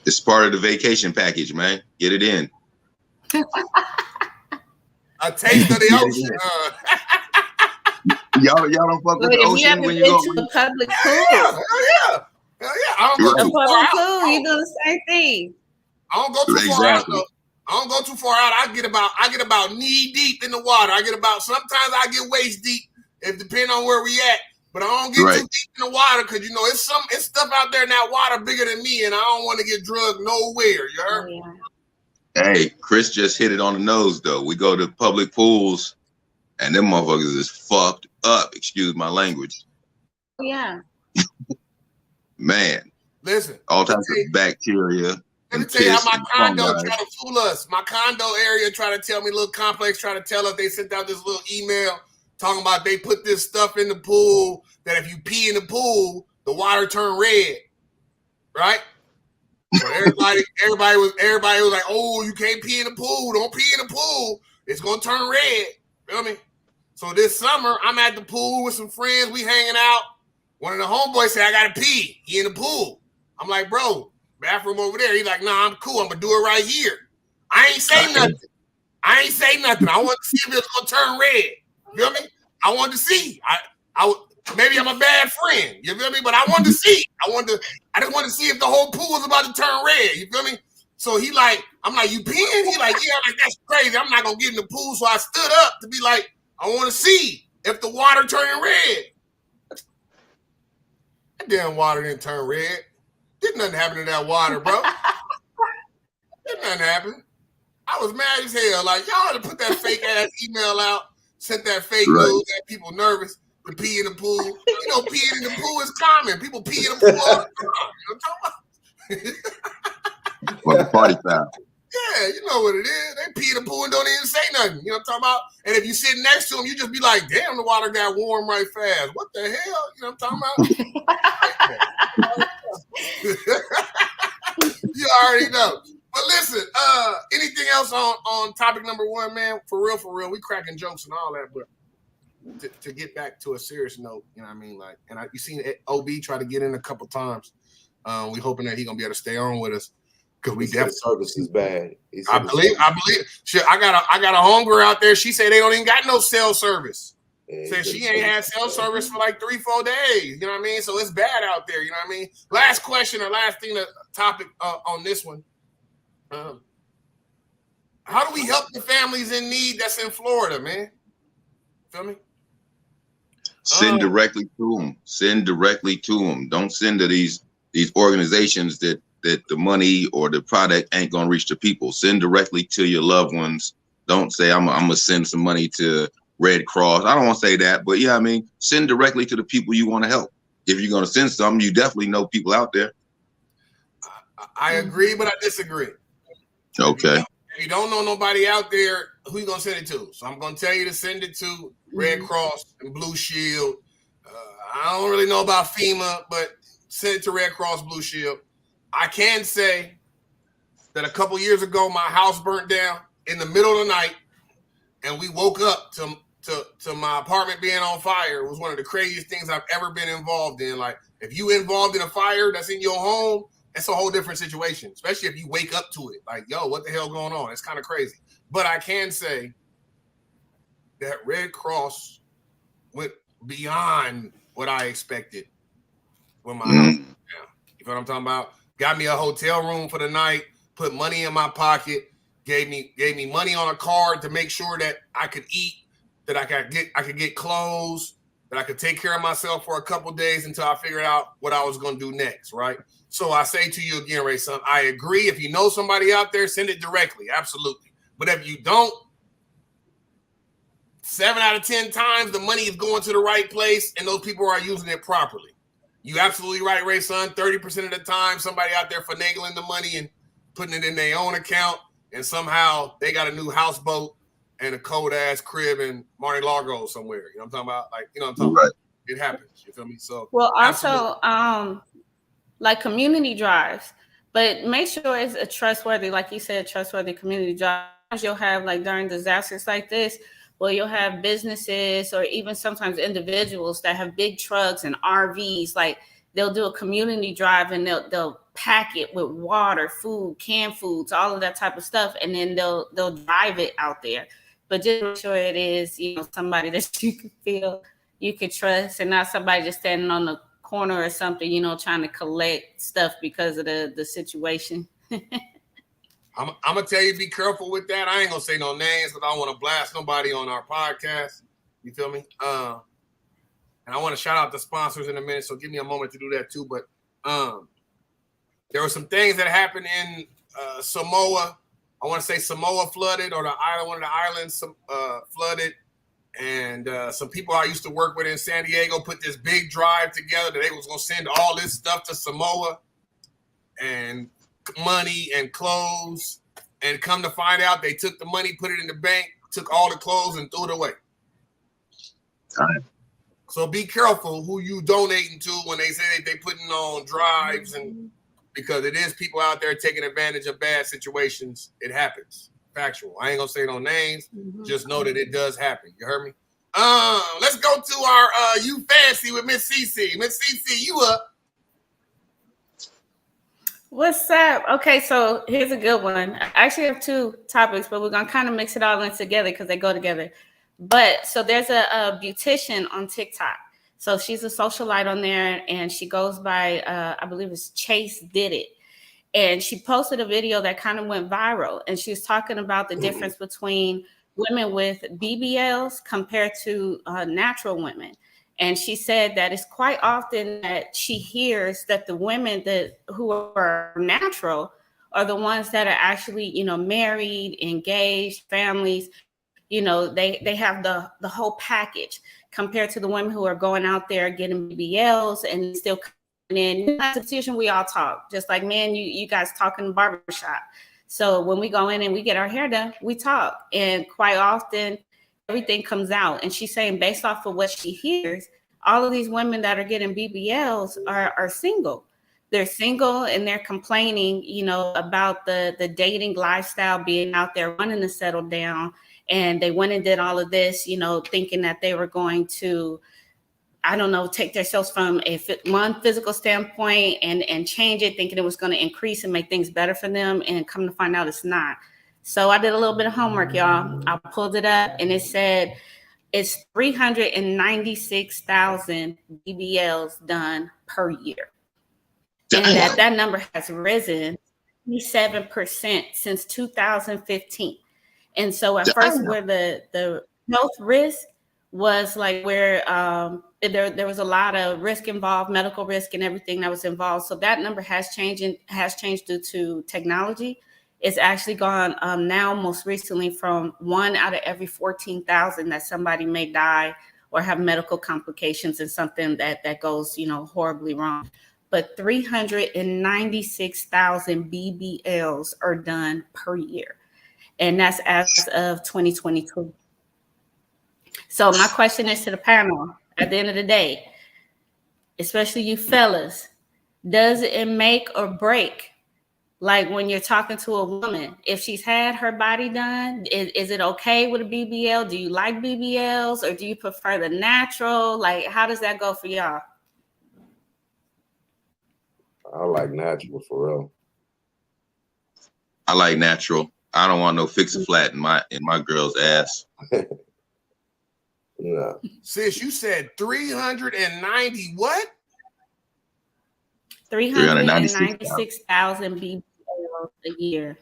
It's part of the vacation package, man. Get it in. A taste of the ocean. Y'all don't fuck with the ocean when you go to the public pool. Hell yeah. I don't go too far out. Pool, you do the same thing. I don't go too far out though. I don't go too far out. I get about knee deep in the water. Sometimes I get waist deep, if depending on where we at. But I don't get too deep in the water because it's stuff out there in that water bigger than me, and I don't want to get drugged nowhere. You heard? Oh, yeah. Hey, Chris just hit it on the nose though. We go to public pools, and them motherfuckers is fucked up. Excuse my language. Yeah. Man. Listen. All types of bacteria. Let me tell you how my condo tried to fool us. My condo area tried to tell me, little complex tried to tell us, they sent out this little email talking about they put this stuff in the pool that if you pee in the pool, the water turn red. Right? So everybody was like, oh, you can't pee in the pool. Don't pee in the pool. It's gonna turn red. Feel me? So this summer, I'm at the pool with some friends. We hanging out. One of the homeboys said, I gotta pee. He in the pool. I'm like, bro, bathroom over there. He's like, nah, I'm cool. I'm gonna do it right here. I ain't say nothing. I want to see if it's gonna turn red. You feel me? I wanted to see. Maybe I'm a bad friend. You feel me? But I wanted to see. I just wanted to see if the whole pool was about to turn red. You feel me? So he like, I'm like, you peeing? He like, yeah, like that's crazy. I'm not gonna get in the pool. So I stood up to be like, I want to see if the water turning red. That damn water didn't turn red. Did nothing happen to that water, bro. Did nothing happen. I was mad as hell. Like, y'all had to put that fake ass email out, sent that fake news, got people nervous to pee in the pool. You know, peeing in the pool is common. People pee in the pool all the time. You know what I'm talking about? Well, the party foul. Yeah, you know what it is. They pee in the pool and don't even say nothing. You know what I'm talking about? And if you sit next to them, you just be like, damn, the water got warm right fast. What the hell? You know what I'm talking about? You already know. But listen, anything else on topic number one, man? For real, we cracking jokes and all that, but to get back to a serious note, you know what I mean? Like, and you seen OB try to get in a couple times. We hoping that he gonna be able to stay on with us because we definitely service is bad. I believe. Shit, I got a homegirl out there. She said they don't even got no cell service. Yeah, said she ain't had cell service for like 3-4 days. You know what I mean? So it's bad out there. You know what I mean? Last question or last thing, topic on this one. How do we help the families in need that's in Florida, man? Feel me? Send directly to them. Send directly to them. Don't send to these organizations that the money or the product ain't gonna reach the people. Send directly to your loved ones. Don't say I'm gonna send some money to Red Cross. I don't want to say that, but yeah, I mean, send directly to the people you want to help. If you're gonna send something, you definitely know people out there. I agree, but I disagree. Okay. If you don't know nobody out there, who you gonna send it to? So I'm gonna tell you to send it to Red Cross and Blue Shield. I don't really know about FEMA, but send it to Red Cross, Blue Shield. I can say that a couple years ago, my house burnt down in the middle of the night, and we woke up to my apartment being on fire. It was one of the craziest things I've ever been involved in. Like, if you involved in a fire that's in your home, it's a whole different situation, especially if you wake up to it. Like, yo, what the hell going on? It's kind of crazy. But I can say that Red Cross went beyond what I expected when my house went down. You know what I'm talking about? Got me a hotel room for the night, put money in my pocket, gave me money on a card to make sure that I could eat, that I could get clothes, that I could take care of myself for a couple days until I figured out what I was going to do next, right? So I say to you again, Ray, son, I agree. If you know somebody out there, send it directly. Absolutely. But if you don't, 7 out of 10 times, the money is going to the right place and those people are using it properly. You absolutely right, Ray, son. 30% of the time, somebody out there finagling the money and putting it in their own account, and somehow they got a new houseboat and a cold-ass crib in Mar-a-Lago somewhere. You know what I'm talking about? Like, you know what I'm talking about? It happens. You feel me? So, well, also, like community drives, but make sure it's a trustworthy, like you said, trustworthy community drive. You'll have, like, during disasters like this, well, you'll have businesses or even sometimes individuals that have big trucks and RVs. Like, they'll do a community drive and they'll pack it with water, food, canned foods, all of that type of stuff, and then they'll drive it out there. But just make sure it is, you know, somebody that you can feel you can trust, and not somebody just standing on the corner or something, you know, trying to collect stuff because of the situation. I'm gonna tell you, be careful with that. I ain't gonna say no names because I don't want to blast nobody on our podcast. You feel me? And I want to shout out the sponsors in a minute, so give me a moment to do that too. But there were some things that happened in Samoa. I want to say Samoa flooded, or one of the islands flooded. And some people I used to work with in San Diego put this big drive together that they was going to send all this stuff to Samoa and money and clothes. And come to find out, they took the money, put it in the bank, took all the clothes and threw it away. All right. So be careful who you donating to when they say that they putting on drives, and because it is people out there taking advantage of bad situations. It happens. Factual. I ain't gonna say no names. Just know that it does happen. You heard me? Let's go to our You Fancy with Miss CC. Miss CC, you up? What's up? Okay, so here's a good one. I actually have two topics, but we're gonna kind of mix it all in together because they go together. But so there's a beautician on TikTok. So she's a socialite on there, and she goes by I believe it's Chase Did It. And she posted a video that kind of went viral. And she was talking about the difference between women with BBLs compared to natural women. And she said that it's quite often that she hears that the women who are natural are the ones that are actually, you know, married, engaged, families. You know, they have the whole package compared to the women who are going out there getting BBLs and still coming in. That's a decision we all talk, just like, man, you guys talk in the barbershop. So when we go in and we get our hair done, we talk. And quite often, everything comes out. And she's saying, based off of what she hears, all of these women that are getting BBLs are single. They're single and they're complaining, you know, about the dating lifestyle, being out there wanting to settle down. And they went and did all of this, you know, thinking that they were going to, I don't know, take themselves from one physical standpoint and change it, thinking it was going to increase and make things better for them. And come to find out it's not. So I did a little bit of homework, y'all. I pulled it up and it said it's 396,000 BBLs done per year. And that number has risen 27% since 2015. And so at first, where the health risk was like where there was a lot of risk involved, medical risk and everything that was involved. So that number has changed due to technology. It's actually gone now most recently from 1 out of every 14,000 that somebody may die or have medical complications and something that goes, you know, horribly wrong. But 396,000 BBLs are done per year. And that's as of 2022. So my question is to the panel at the end of the day, especially you fellas, does it make or break? Like when you're talking to a woman, if she's had her body done, is it okay with a BBL? Do you like BBLs or do you prefer the natural? Like, how does that go for y'all? I like natural for real. I like natural. I don't want no fix a flat in my girl's ass. Yeah. Sis, you said 390 what? 396,000 BBLs a year.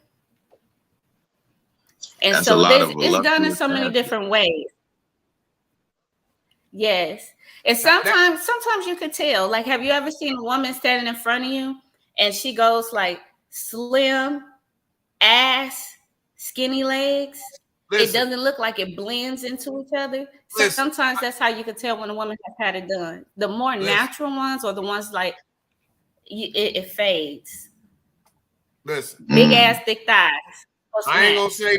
And that's so it's done in so many different ways. Yes. And sometimes you could tell. Like, have you ever seen a woman standing in front of you and she goes like slim, ass, skinny legs? Listen, it doesn't look like it blends into each other. So sometimes that's how you can tell when a woman has had it done. The more natural ones or the ones like it fades. Listen, big ass, thick thighs. I ain't gonna say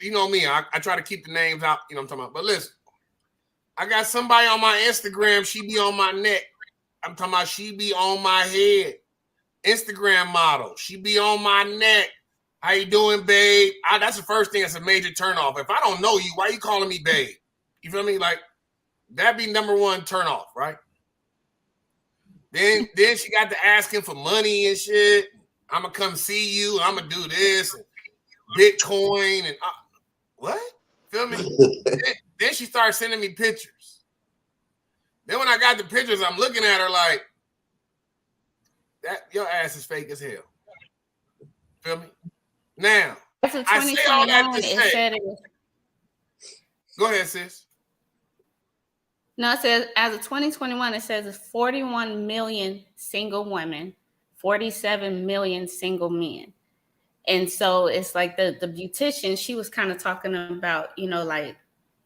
you know me. I try to keep the names out. You know what I'm talking about. But listen, I got somebody on my Instagram. She be on my neck. I'm talking about she be on my head. Instagram model. She be on my neck. How you doing, babe? That's the first thing that's a major turnoff. If I don't know you, why you calling me babe? You feel me? Like, that'd be number one turnoff, right? Then she got to asking for money and shit. I'm going to come see you. I'm going to do this. And Bitcoin. And what? Feel me? then she started sending me pictures. Then when I got the pictures, I'm looking at her like, that your ass is fake as hell. Feel me? Now, I say all that to say. Go ahead, sis. No, it says as of 2021, it says it's 41 million single women, 47 million single men. And so it's like the beautician, she was kind of talking about, you know, like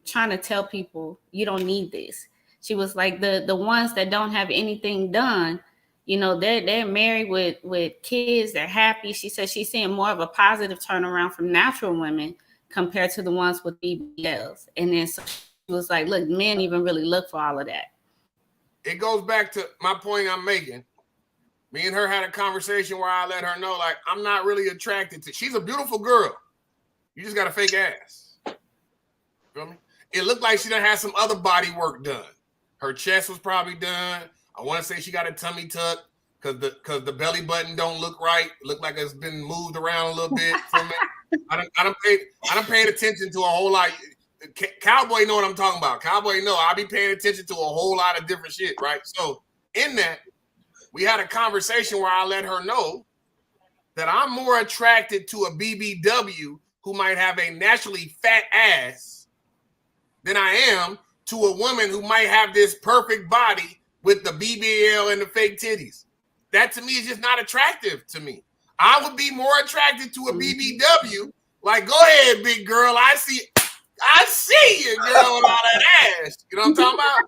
trying to tell people you don't need this. She was like the ones that don't have anything done, you know, they're married with kids, they're happy. She said she's seeing more of a positive turnaround from natural women compared to the ones with BBLs. And then so she was like, look, men even really look for all of that. It goes back to my point I'm making. Me and her had a conversation where I let her know, like, I'm not really attracted to. She's a beautiful girl. You just got a fake ass. Feel me? It looked like she done had some other body work done. Her chest was probably done. I want to say she got a tummy tuck because the belly button don't look right. Look like it's been moved around a little bit. Feel me? I done paid attention to a whole lot. Cowboy know what I'm talking about. Cowboy know I be paying attention to a whole lot of different shit, right? So in that, we had a conversation where I let her know that I'm more attracted to a BBW who might have a naturally fat ass than I am to a woman who might have this perfect body with the BBL and the fake titties. That to me is just not attractive to me. I would be more attracted to a BBW. Like, go ahead, big girl. I see you, girl, with all that ass. You know what I'm talking about?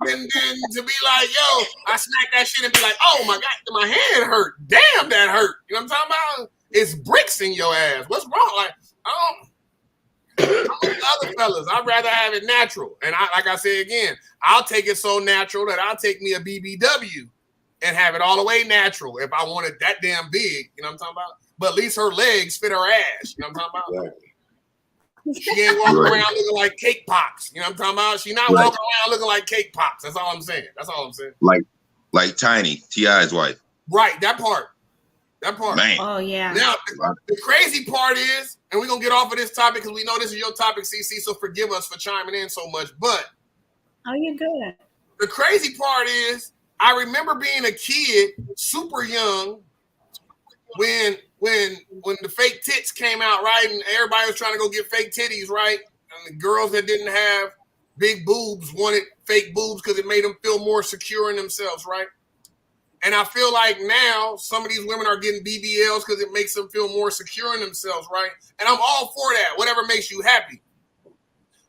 And then to be like, yo, I smack that shit and be like, oh my God, my hand hurt. Damn, that hurt. You know what I'm talking about? It's bricks in your ass. What's wrong? Like, I'm with the other fellas. I'd rather have it natural. And like I say again, I'll take it so natural that I'll take me a BBW and have it all the way natural if I want it that damn big. You know what I'm talking about? But at least her legs fit her ass. You know what I'm talking about? She ain't walking around looking like cake pops. You know what I'm talking about? She not walking around looking like cake pops. That's all I'm saying. Like Tiny, T.I.'s wife. Right, that part. Man. Oh, yeah. Now, the crazy part is, and we're going to get off of this topic because we know this is your topic, CC, so forgive us for chiming in so much. But you're good. The crazy part is, I remember being a kid, super young, when the fake tits came out, right? And everybody was trying to go get fake titties, right? And the girls that didn't have big boobs wanted fake boobs because it made them feel more secure in themselves, right? And I feel like now some of these women are getting BBLs because it makes them feel more secure in themselves, right? And I'm all for that, whatever makes you happy.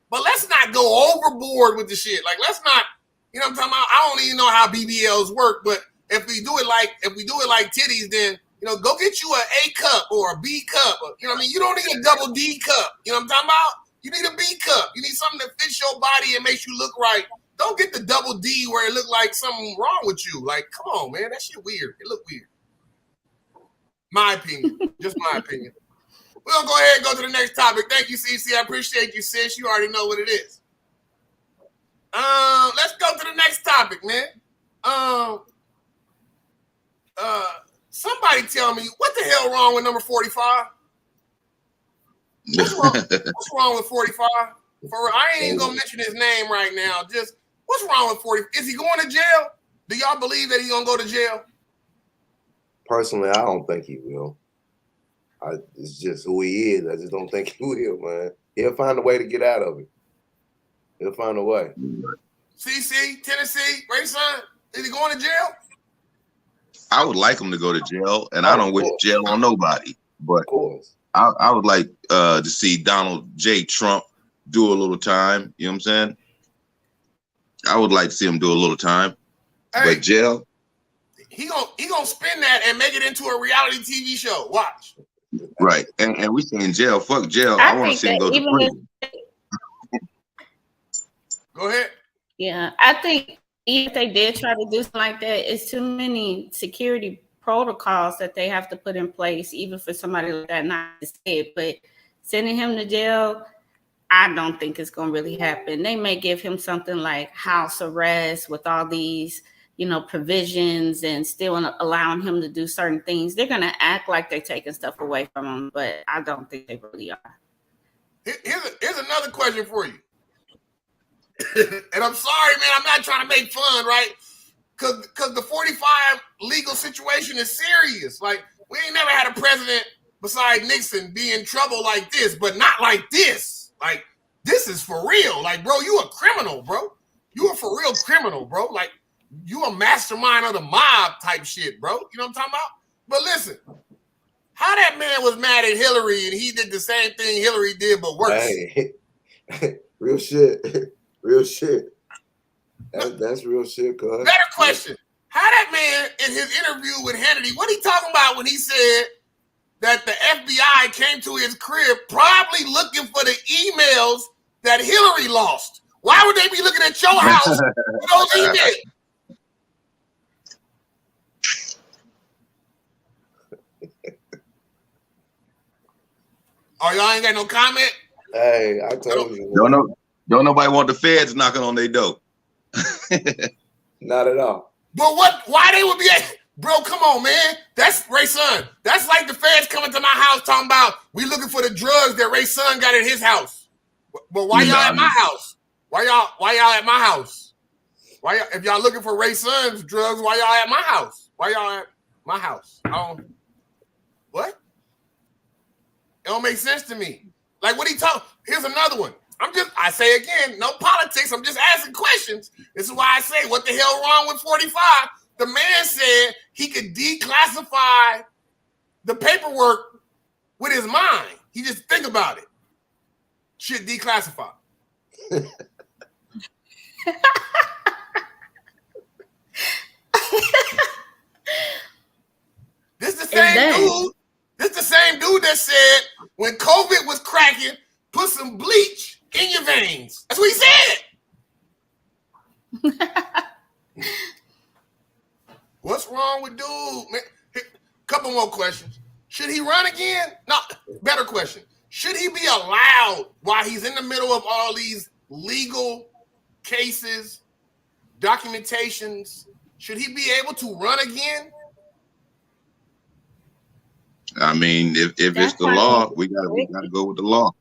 But let's not go overboard with the shit. Like, let's not, you know what I'm talking about? I don't even know how BBLs work, but if we do it like titties, then, you know, go get you an A cup or a B cup. Or, you know what I mean? You don't need a double D cup. You know what I'm talking about? You need a B cup. You need something that fits your body and makes you look right. Don't get the double D where it look like something wrong with you. Like, come on, man. That shit weird. It look weird. My opinion. Just my opinion. We're going to go ahead and go to the next topic. Thank you, CC. I appreciate you, sis. You already know what it is. Let's go to the next topic, man. Somebody tell me, what the hell wrong with number 45? What's wrong with 45? I ain't even going to mention his name right now. Just, what's wrong with 40? Is he going to jail? Do y'all believe that he's going to go to jail? Personally, I don't think he will. It's just who he is. I just don't think he will, man. He'll find a way to get out of it. He'll find a way. CC, Tennessee, Ray Son, is he going to jail? I would like him to go to jail, and I don't wish jail on nobody. But of course, I would like to see Donald J. Trump do a little time. You know what I'm saying? I would like to see him do a little time. Hey, but jail? He gonna spin that and make it into a reality TV show. Watch. Right. And we saying jail. Fuck jail. I want to see him go to prison. Go ahead. Yeah, I think if they did try to do something like that, it's too many security protocols that they have to put in place, even for somebody like that, not to say it, but sending him to jail, I don't think it's going to really happen. They may give him something like house arrest with all these, you know, provisions and still allowing him to do certain things. They're going to act like they're taking stuff away from him, but I don't think they really are. Here's another question for you. And I'm sorry, man, I'm not trying to make fun, right? Because the 45 legal situation is serious. Like, we ain't never had a president besides Nixon be in trouble like this, but not like this. Like, this is for real. Like, bro, you a criminal, bro. You a for real criminal, bro. Like, you a mastermind of the mob type shit, bro. You know what I'm talking about? But listen, how that man was mad at Hillary and he did the same thing Hillary did, but worse. Hey, real shit. Real shit. That's real shit, cuz. Better question. How that man in his interview with Hannity, what he talking about when he said that the FBI came to his crib probably looking for the emails that Hillary lost? Why would they be looking at your house for those emails? Oh, y'all ain't got no comment? Hey, I told you. Don't nobody want the feds knocking on their door. Not at all. But why they would be bro, come on, man. That's Ray Son. That's like the feds coming to my house talking about we looking for the drugs that Ray Son got at his house. But why y'all at my house? Why y'all at my house? If y'all looking for Ray Son's drugs, why y'all at my house? Why y'all at my house? What? It don't make sense to me. Like what he talk. Here's another one. I say again, no politics. I'm just asking questions. This is why I say, what the hell wrong with 45? The man said he could declassify the paperwork with his mind. He just think about it. Shit declassified. This the same dude. This the same dude that said when COVID was cracking, put some bleach in your veins. That's what he said. What's wrong with dude? Man, couple more questions. Should he run again? No, better question. Should he be allowed while he's in the middle of all these legal cases, documentations? Should he be able to run again? I mean, if it's the law, we gotta go with the law.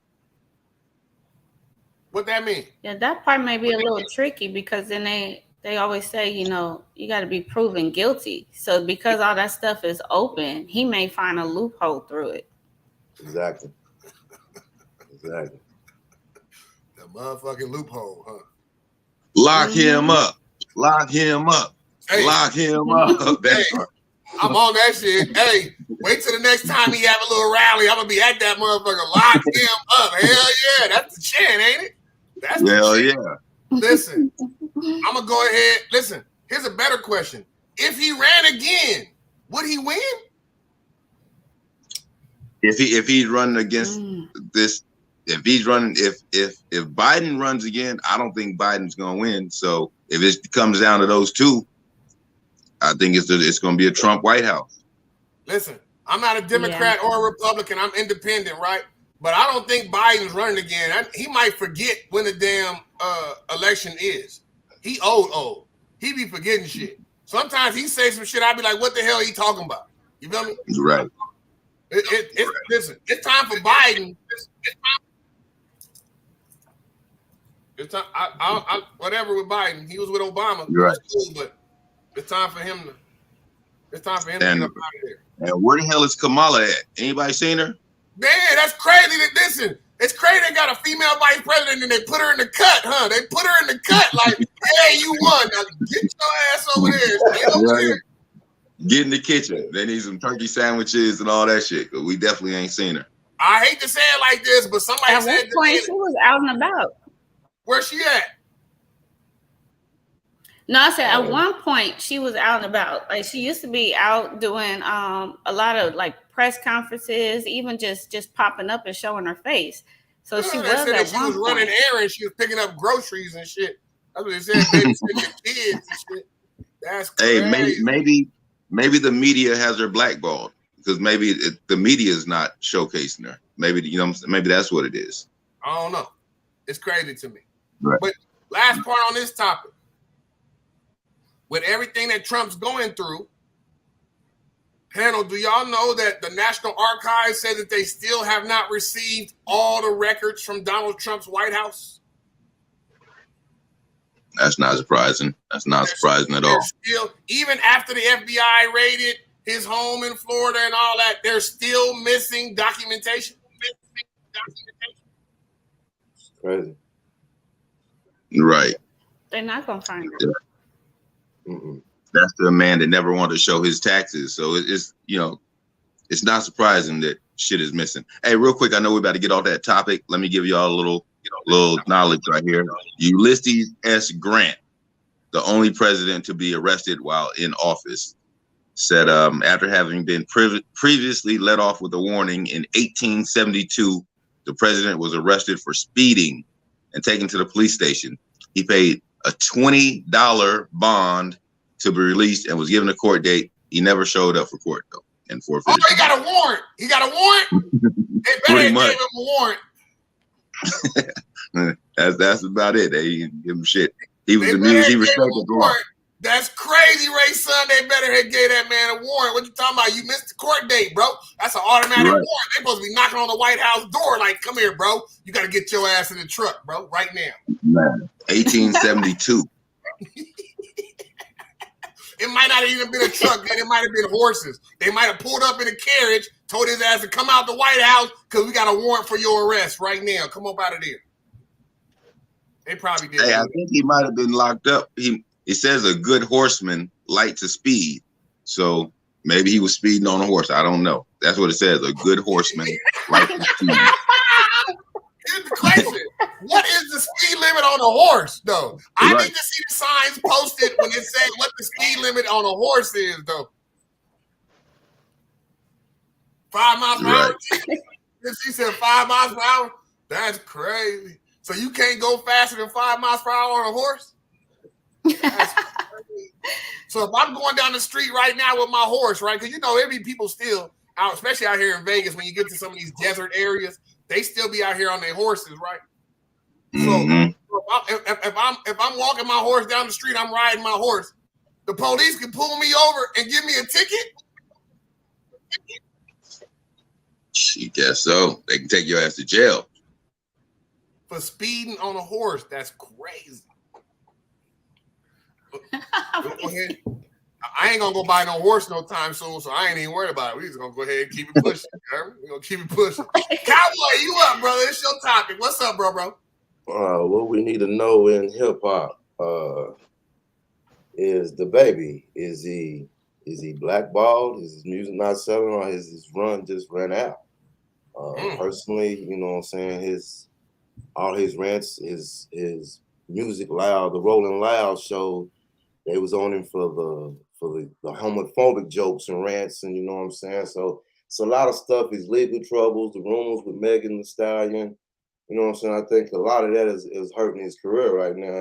What that mean? Yeah, that part may be a little tricky because then they always say, you know, you got to be proven guilty. So because all that stuff is open, he may find a loophole through it. Exactly. Exactly. The motherfucking loophole, huh? Lock him up. Lock him up. Hey. Lock him up. Hey, I'm on that shit. Hey, wait till the next time he have a little rally. I'm gonna be at that motherfucker. Lock him up. Hell yeah, that's the chant, ain't it? That's the Hell chant. yeah. Listen, I'm gonna go ahead. Listen, here's a better question. If he ran again, would he win? If he's running against this, if Biden runs again, I don't think Biden's gonna win. So if it comes down to those two, I think it's gonna be a Trump White House. Listen, I'm not a Democrat or a Republican. I'm independent, right? But I don't think Biden's running again. He might forget when the damn election is. He old. He be forgetting shit. Sometimes he say some shit. I be like, what the hell are you talking about? You feel me? Right. Listen, it's time for Biden. It's time. I whatever with Biden. He was with Obama. Right. Cool, but it's time for him to. It's time for him to get up out of there. And where the hell is Kamala at? Anybody seen her? Man, that's crazy. Listen, it's crazy they got a female vice president and they put her in the cut, huh? They put her in the cut like, hey, you won. Now get your ass over there. Stay over there. Get in the kitchen. They need some turkey sandwiches and all that shit. But we definitely ain't seen her. I hate to say it like this, but somebody At said one point she was out and about. Where's she at? No, I said at one point she was out and about. Like she used to be out doing a lot of like press conferences, even just popping up and showing her face. So she was at one she was point. running errands. She was picking up groceries and shit. That's what they said. Babysitting your kids and shit. That's crazy. Hey, maybe the media has her blackballed because maybe the media is not showcasing her. Maybe maybe that's what it is. I don't know. It's crazy to me. Right. But last part on this topic. With everything that Trump's going through, panel, do y'all know that the National Archives said that they still have not received all the records from Donald Trump's White House? That's not surprising. That's not surprising at all. Still, even after the FBI raided his home in Florida and all that, they're still missing documentation. It's crazy. Right. They're not gonna find it. Yeah. That's the man that never wanted to show his taxes. So it's it's not surprising that shit is missing. Hey, real quick, I know we're about to get off that topic. Let me give y'all a little knowledge right here. Ulysses S. Grant, the only president to be arrested while in office, said after having been previously let off with a warning in 1872, the president was arrested for speeding and taken to the police station. He paid a $20 bond to be released and was given a court date. He never showed up for court though, and forfeited. Oh, he got a warrant. He got a warrant. They better give him a warrant. That's about it. They didn't give him shit. He respected the law. That's crazy, Ray son. They better have gave that man a warrant. What you talking about? You missed the court date, bro. That's an automatic warrant. They supposed to be knocking on the White House door like, come here, bro. You got to get your ass in the truck, bro, right now. Man, 1872. It might not have even been a truck, man. It might have been horses. They might have pulled up in a carriage told his ass to come out the White House because we got a warrant for your arrest right now. Come up out of there. They probably did. Hey, I think he might have been locked up. It says a good horseman light to speed. So maybe he was speeding on a horse. I don't know. That's what it says. A good horseman light to speed. Here's the question. What is the speed limit on a horse, though? I need to see the signs posted when it says what the speed limit on a horse is, though. 5 miles per hour? She said 5 miles per hour? That's crazy. So you can't go faster than 5 miles per hour on a horse? That's crazy. So if I'm going down the street right now with my horse, right? Because, you know, there be people still out, especially out here in Vegas, when you get to some of these desert areas, they still be out here on their horses, right? So if I'm walking my horse down the street, I'm riding my horse, the police can pull me over and give me a ticket? She guess so. They can take your ass to jail. For speeding on a horse, that's crazy. Go ahead. I ain't gonna go buy no horse no time soon, so I ain't even worried about it. We just gonna go ahead and keep it pushing. We're gonna keep it pushing. Cowboy, you up, brother? It's your topic. What's up, bro? What we need to know in hip hop is the baby. Is he blackballed? Is his music not selling, or is his run just ran out? Personally, you know what I'm saying, all his rants, his music loud, the Rolling Loud show, they was on him for the homophobic jokes and rants, and you know what I'm saying. So it's a lot of stuff. His legal troubles, the rumors with Megan Thee Stallion. You know what I'm saying. I think a lot of that is hurting his career right now,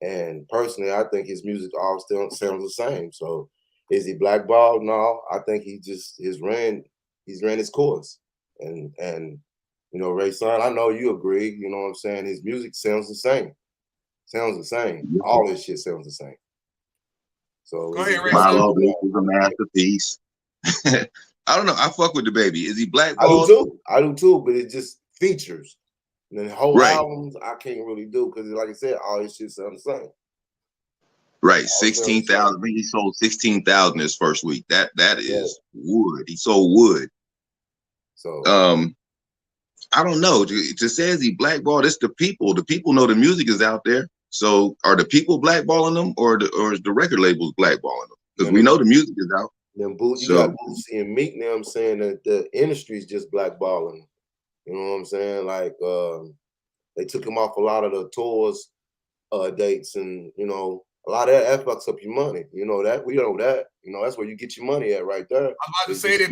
and personally, I think his music all still sounds the same. So is he blackballed? No, I think he's ran his course, and you know, Ray Son, I know you agree. You know what I'm saying. His music sounds the same. All his shit sounds the same. So go ahead, Ray. Milo is a masterpiece. I don't know. I fuck with the baby. Is he blackballed? I do too. But it just features. And then the whole albums, I can't really do because, like I said, all his shit sounds the same. Right, 16,000. I think he sold 16,000 his first week. That is wood. He sold wood. So I don't know. To say is he blackballed? It's the people. The people know the music is out there. So are the people blackballing them, or is the record labels blackballing them? Because we know the music is out. Then you got Boosie and Meek now. I'm saying that the industry is just blackballing them. You know what I'm saying? Like they took him off a lot of the tours dates, and you know, a lot of that fucks up your money. You know that. We know that. You know, that's where you get your money at right there. I'm about to say that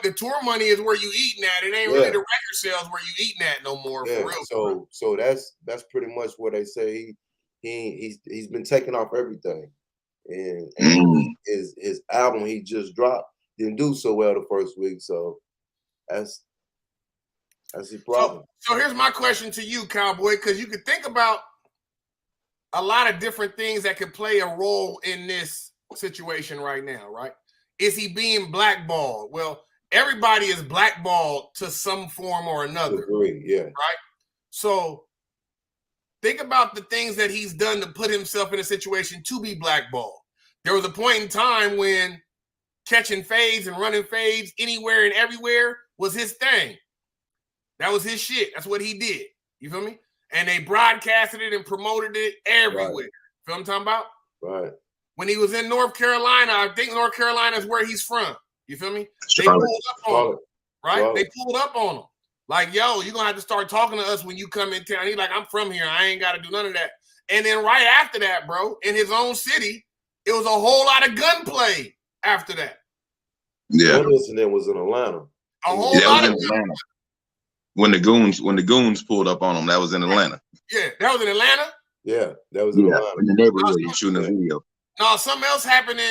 the tour money is where you eating at. It ain't really the record sales where you eating at no more. For real. So that's pretty much what they say. He's been taking off everything, and his album he just dropped didn't do so well the first week. So that's his problem. So here's my question to you, Cowboy, because you could think about a lot of different things that could play a role in this situation right now, right? Is he being blackballed? Well, everybody is blackballed to some form or another. Agree, yeah. Right? So think about the things that he's done to put himself in a situation to be blackballed. There was a point in time when catching fades and running fades anywhere and everywhere was his thing. That was his shit. That's what he did. You feel me? And they broadcasted it and promoted it everywhere. Right. Feel what I'm talking about? Right. When he was in North Carolina, I think North Carolina is where he's from. You feel me? They Charlotte. pulled up on him. Right? Charlotte. They pulled up on him. Like, yo, you're going to have to start talking to us when you come in town. He's like, I'm from here. I ain't got to do none of that. And then right after that, bro, in his own city, it was a whole lot of gunplay after that. Yeah. One incident was in Atlanta. A whole lot of Atlanta. When the goons pulled up on him, that was in Atlanta. Yeah, that was in Atlanta? Yeah, that was in Atlanta. In the neighborhood, he was shooting a video. No, something else happened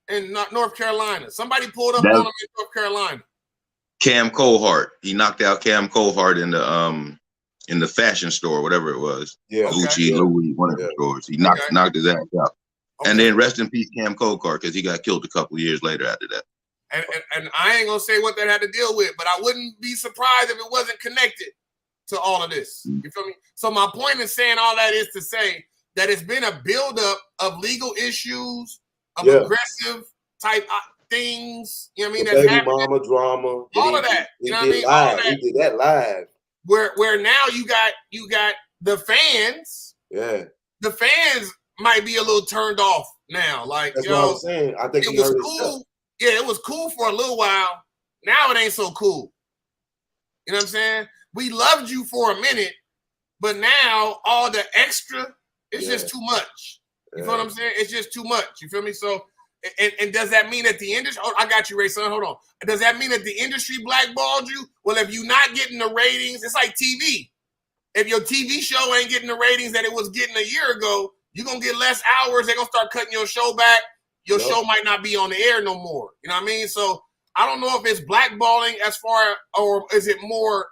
in North Carolina. Somebody pulled up on him in North Carolina. Cam Cohart. He knocked out Cam Cohart in the fashion store, whatever it was. Yeah. Gucci, Louis, one of the stores. He knocked his ass out. Okay. And then rest in peace, Cam Cohart, because he got killed a couple of years later after that. And I ain't gonna say what that had to deal with, but I wouldn't be surprised if it wasn't connected to all of this. You feel me? So my point in saying all that is to say that it's been a buildup of legal issues, of aggressive type. things, you know what I mean? The That's baby happening. mama drama. All of that. You know what I mean? All of that. He did that live. Where now you got the fans. Yeah. The fans might be a little turned off now. Like, that's what I'm saying. I think it was cool. Yeah, it was cool for a little while. Now it ain't so cool. You know what I'm saying? We loved you for a minute, but now all the extra, it's just too much. You feel what I'm saying? It's just too much. You feel me? So, and does that mean that the industry? Oh, I got you, Ray Son. Hold on. Does that mean that the industry blackballed you? Well, if you're not getting the ratings, it's like TV. If your TV show ain't getting the ratings that it was getting a year ago, you're going to get less hours. They're going to start cutting your show back. Your show might not be on the air no more. You know what I mean? So I don't know if it's blackballing as far, or is it more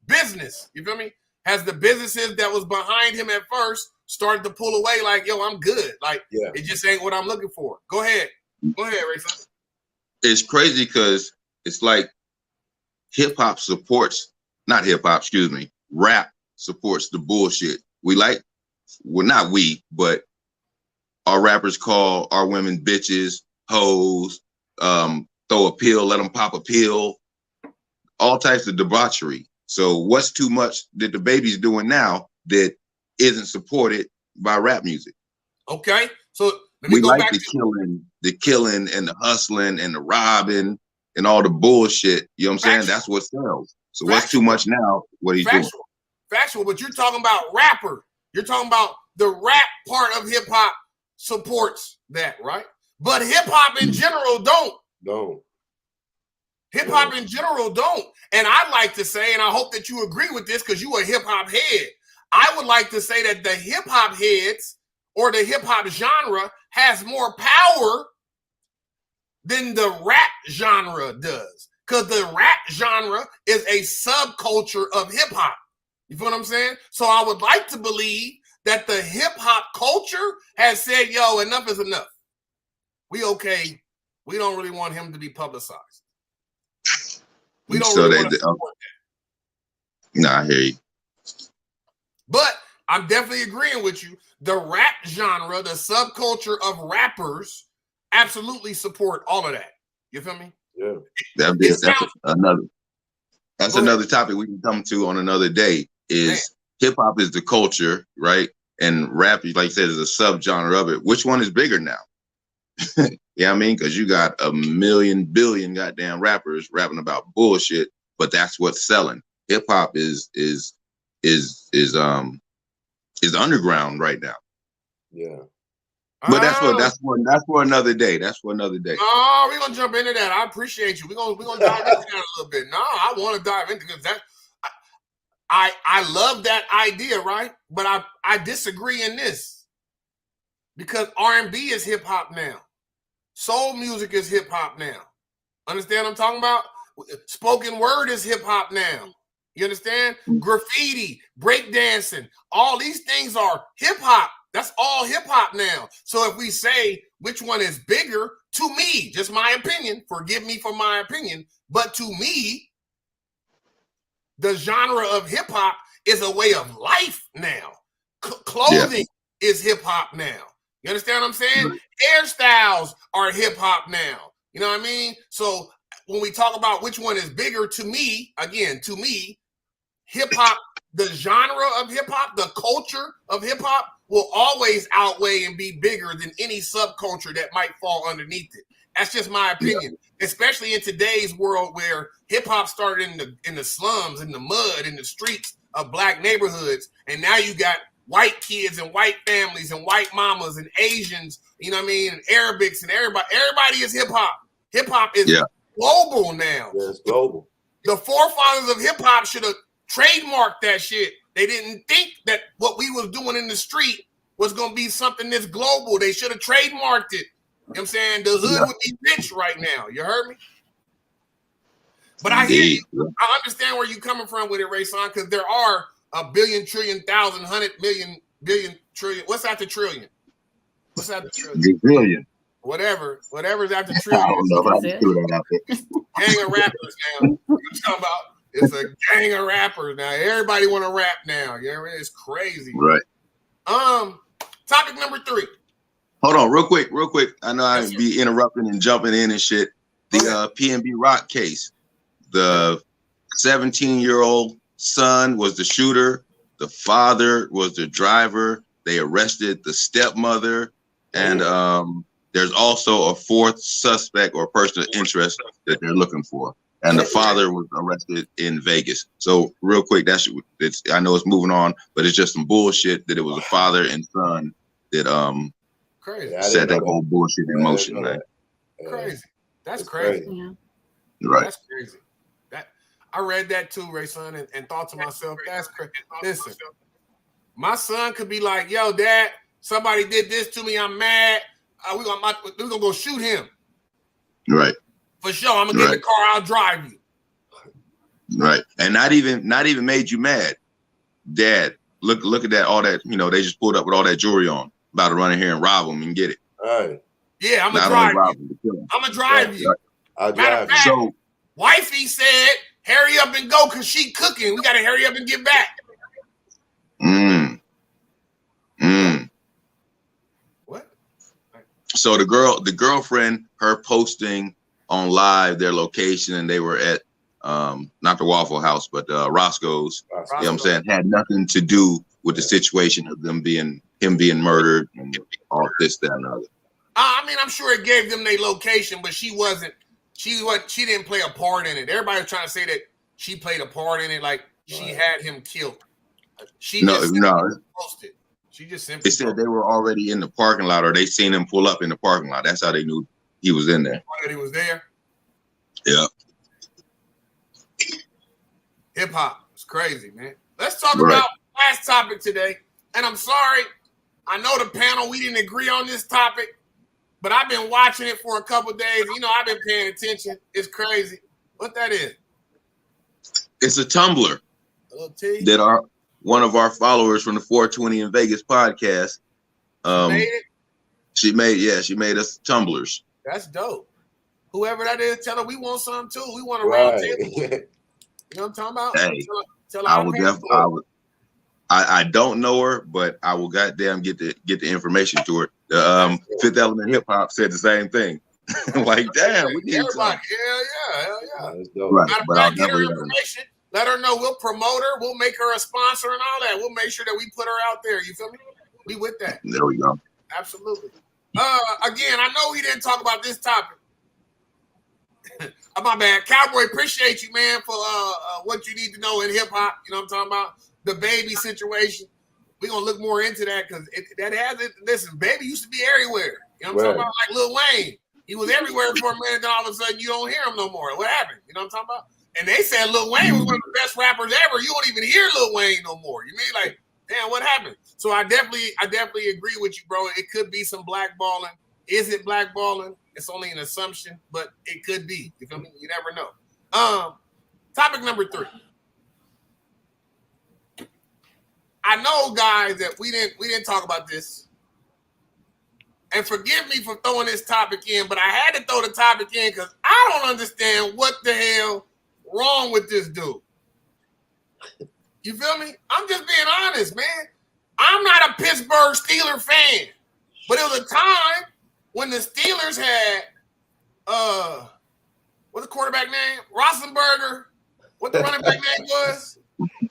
business? You feel me? Has the businesses that was behind him at first started to pull away like, yo, I'm good. Like, it just ain't what I'm looking for. Go ahead. Go ahead, Rayson. It's crazy because it's like hip-hop supports, not hip-hop, excuse me, rap supports the bullshit. Not we, but our rappers call our women bitches, hoes, throw a pill, let them pop a pill, all types of debauchery. So what's too much that the baby's doing now that isn't supported by rap music? Okay, so let me we go like back the killing and the hustling and the robbing and all the bullshit. You know what I'm saying? That's what sells. So what's too much now? What he's doing? Factual, but you're talking about rapper. You're talking about the rap part of hip hop supports that, right? But hip hop in general don't. No. Hip hop in general don't. And I'd like to say, and I hope that you agree with this because you a hip hop head. I would like to say that the hip hop heads or the hip hop genre has more power than the rap genre does. Because the rap genre is a subculture of hip hop. You feel what I'm saying? So I would like to believe that the hip hop culture has said, yo, enough is enough. We okay. We don't really want him to be publicized. We don't really want to support that. Nah, I hear you. But I'm definitely agreeing with you. The rap genre, the subculture of rappers, absolutely support all of that. You feel me? Yeah. That's another topic we can come to on another day. Is hip hop is the culture, right? And rap, like you said, is a subgenre of it. Which one is bigger now? Yeah, I mean, because you got a million billion goddamn rappers rapping about bullshit, but that's what's selling. Hip hop is underground right now. Yeah. But that's for another day. That's for another day. Oh, we're gonna jump into that. I appreciate you. We're gonna dive into that a little bit. No, I want to dive into that. I love that idea, right? But I disagree in this because R&B is hip hop now. Soul music is hip hop now. Understand what I'm talking about? Spoken word is hip hop now. You understand? Graffiti, breakdancing, all these things are hip hop. That's all hip hop now. So if we say which one is bigger, to me, just my opinion, forgive me for my opinion, but to me, the genre of hip hop is a way of life now. Clothing is hip hop now. You understand what I'm saying? Right. Hairstyles are hip hop now. You know what I mean? So when we talk about which one is bigger, to me, hip hop, the genre of hip hop, the culture of hip hop will always outweigh and be bigger than any subculture that might fall underneath it. That's just my opinion, especially in today's world where hip hop started in the slums, in the mud, in the streets of black neighborhoods. And now you got white kids and white families and white mamas and Asians, you know what I mean? And Arabics and everybody is hip hop. Hip hop is global now. Yeah, it's global. The forefathers of hip hop should have trademarked that shit. They didn't think that what we was doing in the street was going to be something that's global. They should have trademarked it. You know what I'm saying? The hood would be rich right now. You heard me? But I hear you. I understand where you're coming from with it, Ray Son, because there are a billion, trillion, thousand, 100 million, billion, trillion. What's after trillion? What's after trillion? Gazillion. Whatever's after trillion. I don't know, but I just threw that out there. Gang of rappers now. What you talking about? It's a gang of rappers now. Everybody want to rap now. You know, it's crazy. Right. Topic number 3. Hold on, real quick. I know I'd be interrupting and jumping in and shit. The PNB Rock case. The 17-year-old son was the shooter. The father was the driver. They arrested the stepmother, and there's also a fourth suspect or person of interest that they're looking for. And the father was arrested in Vegas. So real quick, I know it's moving on, but it's just some bullshit that it was a father and son that crazy. set that whole bullshit in motion, man. Crazy. That's crazy. Yeah. Right. That's crazy. I read that too, Ray son, and thought to myself, that's crazy. Listen, my son could be like, yo, dad, somebody did this to me, I'm mad. We're gonna go shoot him. Right. For sure. I'm gonna get in the car, I'll drive you. Right. And not even made you mad. Dad, look at that, all that, they just pulled up with all that jewelry on. About to run in here and rob him and get it. All right. Yeah, I'm gonna drive you. I'm gonna drive you. I'll drive you. So wifey said, hurry up and go because she cooking. We gotta hurry up and get back. What? So the girlfriend, her posting on live their location, and they were at not the Waffle House, but Roscoe's. You know what I'm saying? Had nothing to do with the situation of him being murdered and all this, that, and the other. I mean, I'm sure it gave them their location, but she didn't play a part in it. Everybody was trying to say that she played a part in it, like she had him killed. She just posted. She just simply. They said they were already in the parking lot, or they seen him pull up in the parking lot. That's how they knew he was in there. That he was there. Yeah. Hip hop. It's crazy, man. Let's talk about last topic today. And I'm sorry, I know the panel, we didn't agree on this topic, but I've been watching it for a couple of days. I've been paying attention. It's crazy. What that is? It's a Tumblr that one of our followers from the 420 in Vegas podcast. She made us tumblers. That's dope. Whoever that is, tell her we want some too. We want a round table. You know what I'm talking about? Hey, tell her I don't know her, but I will goddamn get the information to her. The Fifth Element Hip Hop said the same thing. Like, damn, we need everybody. Hell yeah. Right, but I'll get her information. Let her know. We'll promote her. We'll make her a sponsor and all that. We'll make sure that we put her out there. You feel me? We with that. There we go. Absolutely. Again, I know we didn't talk about this topic. My bad. Cowboy, appreciate you, man, for what you need to know in hip hop. You know what I'm talking about? The baby situation. We're gonna look more into that because listen, baby used to be everywhere. You know what I'm talking about? Like Lil Wayne. He was everywhere for a minute, then all of a sudden you don't hear him no more. What happened? You know what I'm talking about? And they said Lil Wayne was one of the best rappers ever. You don't even hear Lil Wayne no more. You mean like, damn, what happened? So I definitely agree with you, bro. It could be some blackballing. Is it blackballing? It's only an assumption, but it could be. You feel me? You never know. Topic number 3. I know, guys, that we didn't talk about this. And forgive me for throwing this topic in, but I had to throw the topic in because I don't understand what the hell wrong with this dude. You feel me? I'm just being honest, man. I'm not a Pittsburgh Steelers fan, but it was a time when the Steelers had what's the quarterback name? Roethlisberger. What the running back name was?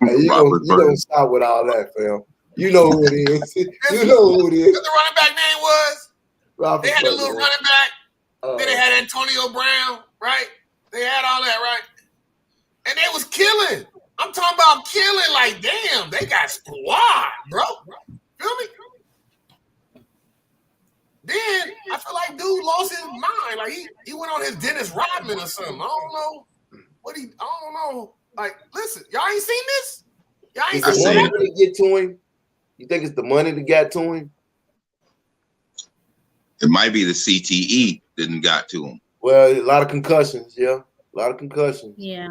Hey, you don't stop with all that, fam. You know who it is. You know who it is. What the running back name was? They had a little running back. Then they had Antonio Brown, right? They had all that, right? And they was killing. I'm talking about killing. Like, damn, they got squad, bro. Feel me? Then I feel like dude lost his mind. Like he went on his Dennis Rodman or something. I don't know. I don't know. Like, listen, y'all ain't seen this? Y'all ain't Is seen the that? money to get to him? You think it's the money that got to him? It might be the CTE didn't got to him. Well, a lot of concussions, yeah. A lot of concussions. Yeah.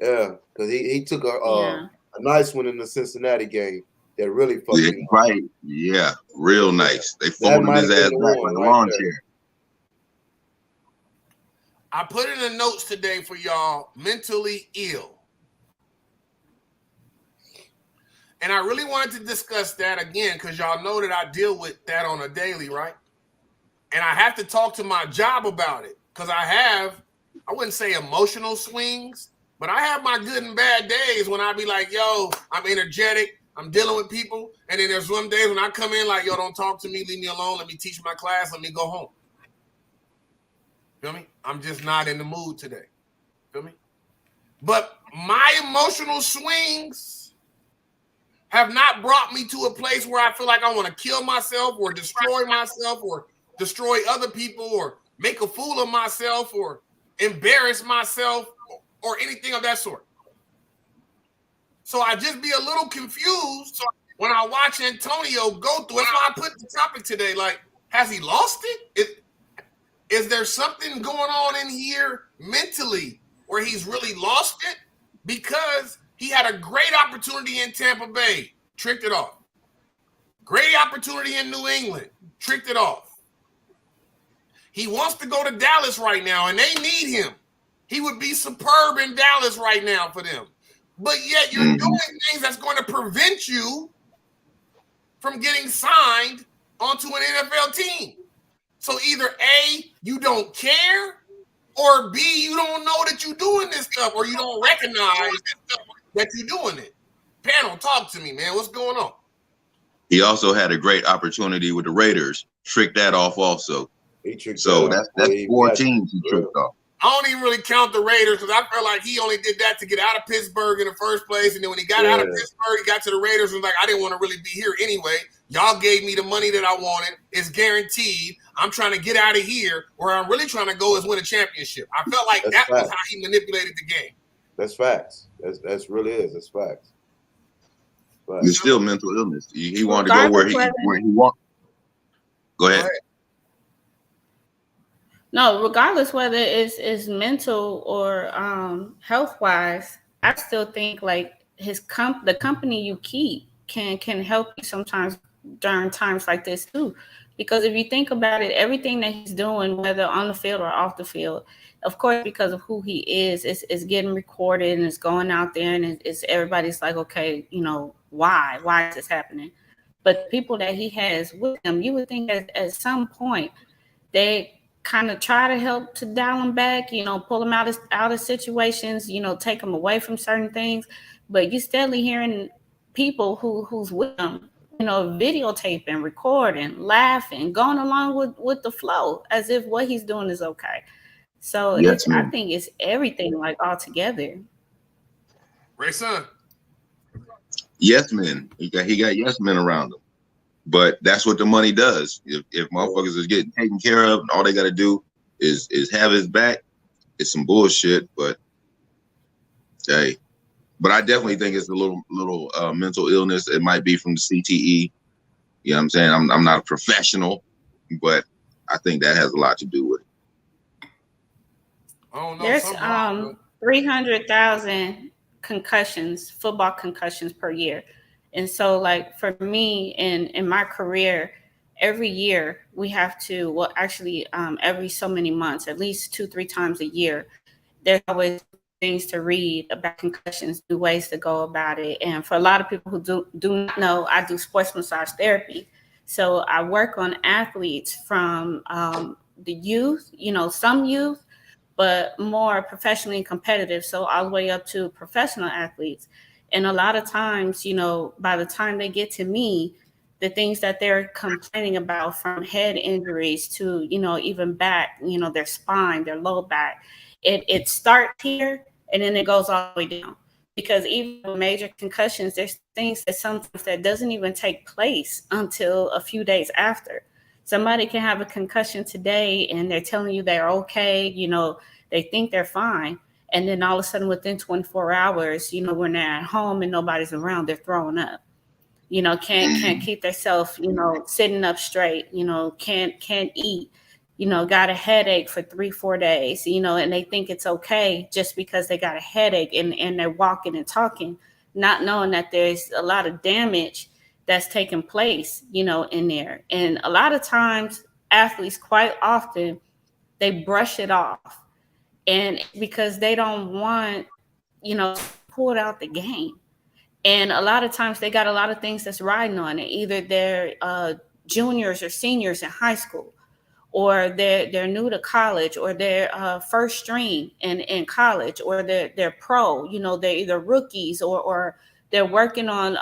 Yeah, because he took a nice one in the Cincinnati game that really fucked him. Right. Yeah. Real nice. They folded his ass back like a lawn chair. I put in the notes today for y'all, mentally ill. And I really wanted to discuss that again because y'all know that I deal with that on a daily, right? and I have to talk to my job about it because I wouldn't say emotional swings, but I have my good and bad days when I be like, yo, I'm energetic, I'm dealing with people, and then there's some days when I come in like, yo, don't talk to me, leave me alone, let me teach my class, let me go home. Feel me? I'm just not in the mood today. Feel me? But my emotional swings have not brought me to a place where I feel like I want to kill myself or destroy other people or make a fool of myself or embarrass myself or anything of that sort. So I just be a little confused when I watch Antonio go through. That's why I put the topic today. Like, has he lost it? Is there something going on in here mentally where he's really lost it? Because he had a great opportunity in Tampa Bay, tricked it off. Great opportunity in New England, tricked it off. He wants to go to Dallas right now, and they need him. He would be superb in Dallas right now for them. But yet you're doing things that's going to prevent you from getting signed onto an NFL team. So either A, you don't care, or B, you don't know that you're doing this stuff, or you don't recognize that you're doing it. Panel, talk to me, man. What's going on? He also had a great opportunity with the Raiders. Tricked that off also. So that's 4 teams he tricked off. I don't even really count the Raiders because I felt like he only did that to get out of Pittsburgh in the first place. And then when he got out of Pittsburgh, he got to the Raiders and was like, I didn't want to really be here anyway. Y'all gave me the money that I wanted. It's guaranteed. I'm trying to get out of here. Where I'm really trying to go is win a championship. I felt like that was how he manipulated the game. That's facts. That's really is. That's facts. But it's still mental illness. He wanted to go where he want. Go ahead. No, regardless whether it's mental or health wise, I still think like the company you keep can help you sometimes during times like this too. Because if you think about it, everything that he's doing, whether on the field or off the field, of course, because of who he is, it's getting recorded and it's going out there and it's everybody's like, okay, you know, why is this happening? But the people that he has with him, you would think at some point they kind of try to help to dial him back, you know, pull him out of situations, you know, take him away from certain things. But you're steadily hearing people who's with him, you know, videotaping, recording, laughing, going along with the flow as if what he's doing is okay. So I think it's everything like all together. Ray Son. Yes, man. He got yes men around him. But that's what the money does. If motherfuckers is getting taken care of and all they got to do is have his back, it's some bullshit. But hey, but I definitely think it's a little mental illness. It might be from the CTE. You know what I'm saying? I'm not a professional, but I think that has a lot to do with it. I don't know. There's 300,000 concussions, football concussions per year. And so like for me in my career, every year we have to, well, actually every so many months, at least 2-3 times a year, there's always things to read about concussions, new ways to go about it. And for a lot of people who do not know, I do sports massage therapy. So I work on athletes from the youth, you know, some youth, but more professionally competitive. So all the way up to professional athletes. And a lot of times, you know, by the time they get to me, the things that they're complaining about, from head injuries to, you know, even back, you know, their spine, their low back, it starts here and then it goes all the way down. Because even with major concussions, there's things that sometimes that doesn't even take place until a few days after. Somebody can have a concussion today and they're telling you they're okay, you know, they think they're fine. And then all of a sudden within 24 hours, you know, when they're at home and nobody's around, they're throwing up, you know, can't keep themselves, you know, sitting up straight, you know, can't eat, you know, got a headache for 3-4 days, you know, and they think it's okay just because they got a headache and they're walking and talking, not knowing that there's a lot of damage that's taking place, you know, in there. And a lot of times athletes, quite often, they brush it off. And because they don't want, you know, pull it out the game. And a lot of times they got a lot of things that's riding on it. Either they're juniors or seniors in high school, or they're new to college, or they're first string in college, or they're pro. You know, they're either rookies or they're working on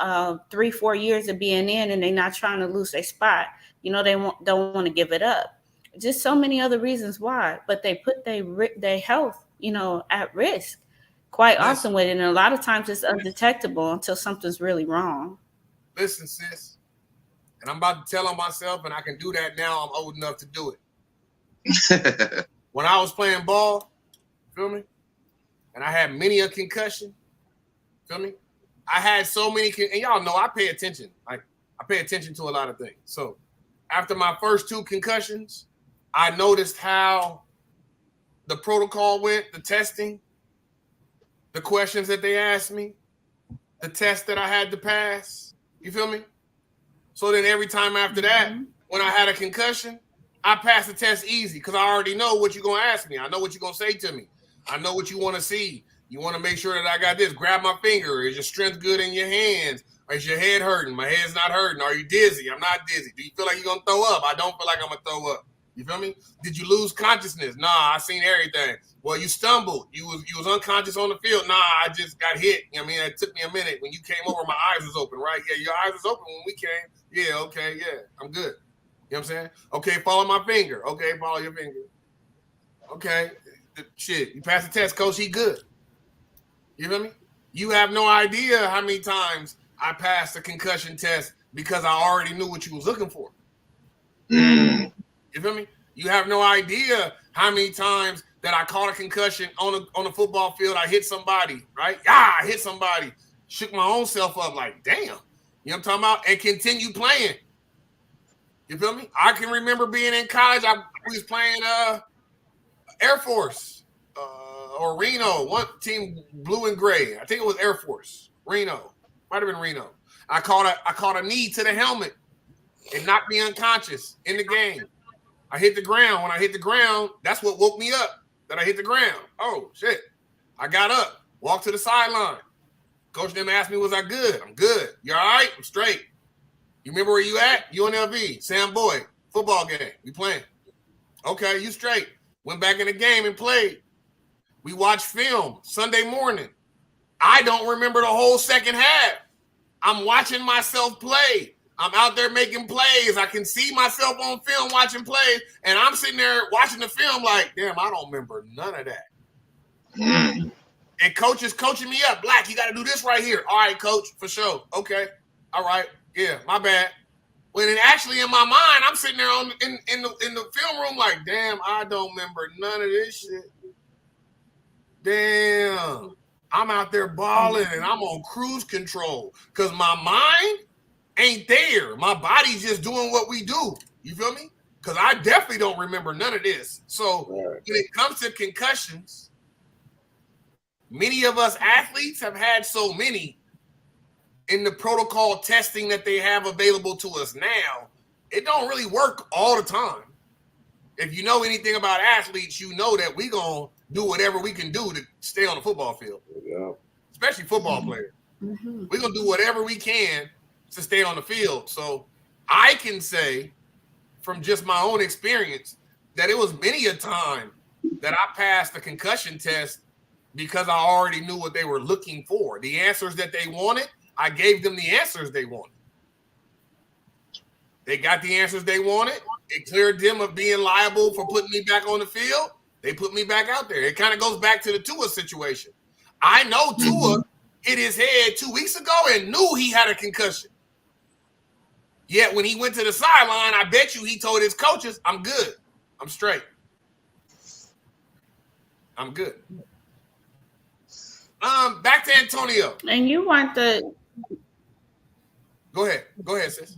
3-4 years of being in, and they're not trying to lose their spot. You know, they don't want to give it up. Just so many other reasons why, but they put their health, you know, at risk quite often with it. And a lot of times it's undetectable until something's really wrong. Listen, sis, and I'm about to tell on myself, and I can do that now. I'm old enough to do it. When I was playing ball, feel me? And I had many a concussion, feel me? I had so many, and y'all know I pay attention. Like, I pay attention to a lot of things. So after my first 2 concussions, I noticed how the protocol went, the testing, the questions that they asked me, the test that I had to pass. You feel me? So then every time after that, when I had a concussion, I passed the test easy because I already know what you're going to ask me. I know what you're going to say to me. I know what you want to see. You want to make sure that I got this. Grab my finger. Is your strength good in your hands? Or is your head hurting? My head's not hurting. Are you dizzy? I'm not dizzy. Do you feel like you're going to throw up? I don't feel like I'm going to throw up. You feel me? Did you lose consciousness? Nah, I seen everything. Well, you stumbled. You was unconscious on the field. Nah, I just got hit. You know what I mean? It took me a minute. When you came over, my eyes was open, right? Yeah, your eyes was open when we came. Yeah, okay, yeah, I'm good. You know what I'm saying? Okay, follow my finger. Okay, follow your finger. Okay, shit, you passed the test, coach. He good. You feel me? You have no idea how many times I passed the concussion test because I already knew what you was looking for. You feel me? You have no idea how many times that I caught a concussion on a football field. I hit somebody, right? Yeah, I hit somebody. Shook my own self up like, damn. You know what I'm talking about? And continue playing. You feel me? I can remember being in college. I was playing Air Force or Reno. One team, blue and gray. I think it was Air Force. Reno. Might have been Reno. I caught a knee to the helmet. It knocked me unconscious in the game. I hit the ground. When I hit the ground, that's what woke me up, that I hit the ground. Oh, shit. I got up, walked to the sideline. Coach them asked me, was I good? I'm good. You all right? I'm straight. You remember where you at? UNLV, Sam Boyd, football game. We playing. Okay, you straight. Went back in the game and played. We watched film Sunday morning. I don't remember the whole second half. I'm watching myself play. I'm out there making plays. I can see myself on film watching plays, and I'm sitting there watching the film like, damn, I don't remember none of that. And coach is coaching me up. Black, you got to do this right here. All right, coach, for sure. Okay. All right. Yeah, my bad. When it actually in my mind, I'm sitting there in the film room like, damn, I don't remember none of this shit. Damn. I'm out there balling, and I'm on cruise control because my mind ain't there. My body's just doing what we do. You feel me? Because I definitely don't remember none of this. So when it comes to concussions, many of us athletes have had so many in the protocol testing that they have available to us now. It don't really work all the time. If you know anything about athletes, you know that we gonna do whatever we can do to stay on the football field. Yeah. Especially football players. Mm-hmm. We're gonna do whatever we can to stay on the field. So I can say from just my own experience that it was many a time that I passed the concussion test because I already knew what they were looking for. The answers that they wanted, I gave them the answers they wanted. They got the answers they wanted. It cleared them of being liable for putting me back on the field. They put me back out there. It kind of goes back to the Tua situation. I know Tua hit his head 2 weeks ago and knew he had a concussion. Yet when he went to the sideline, I bet you he told his coaches, I'm good. I'm straight. I'm good. Back to Antonio. And you want the... Go ahead. Go ahead, sis.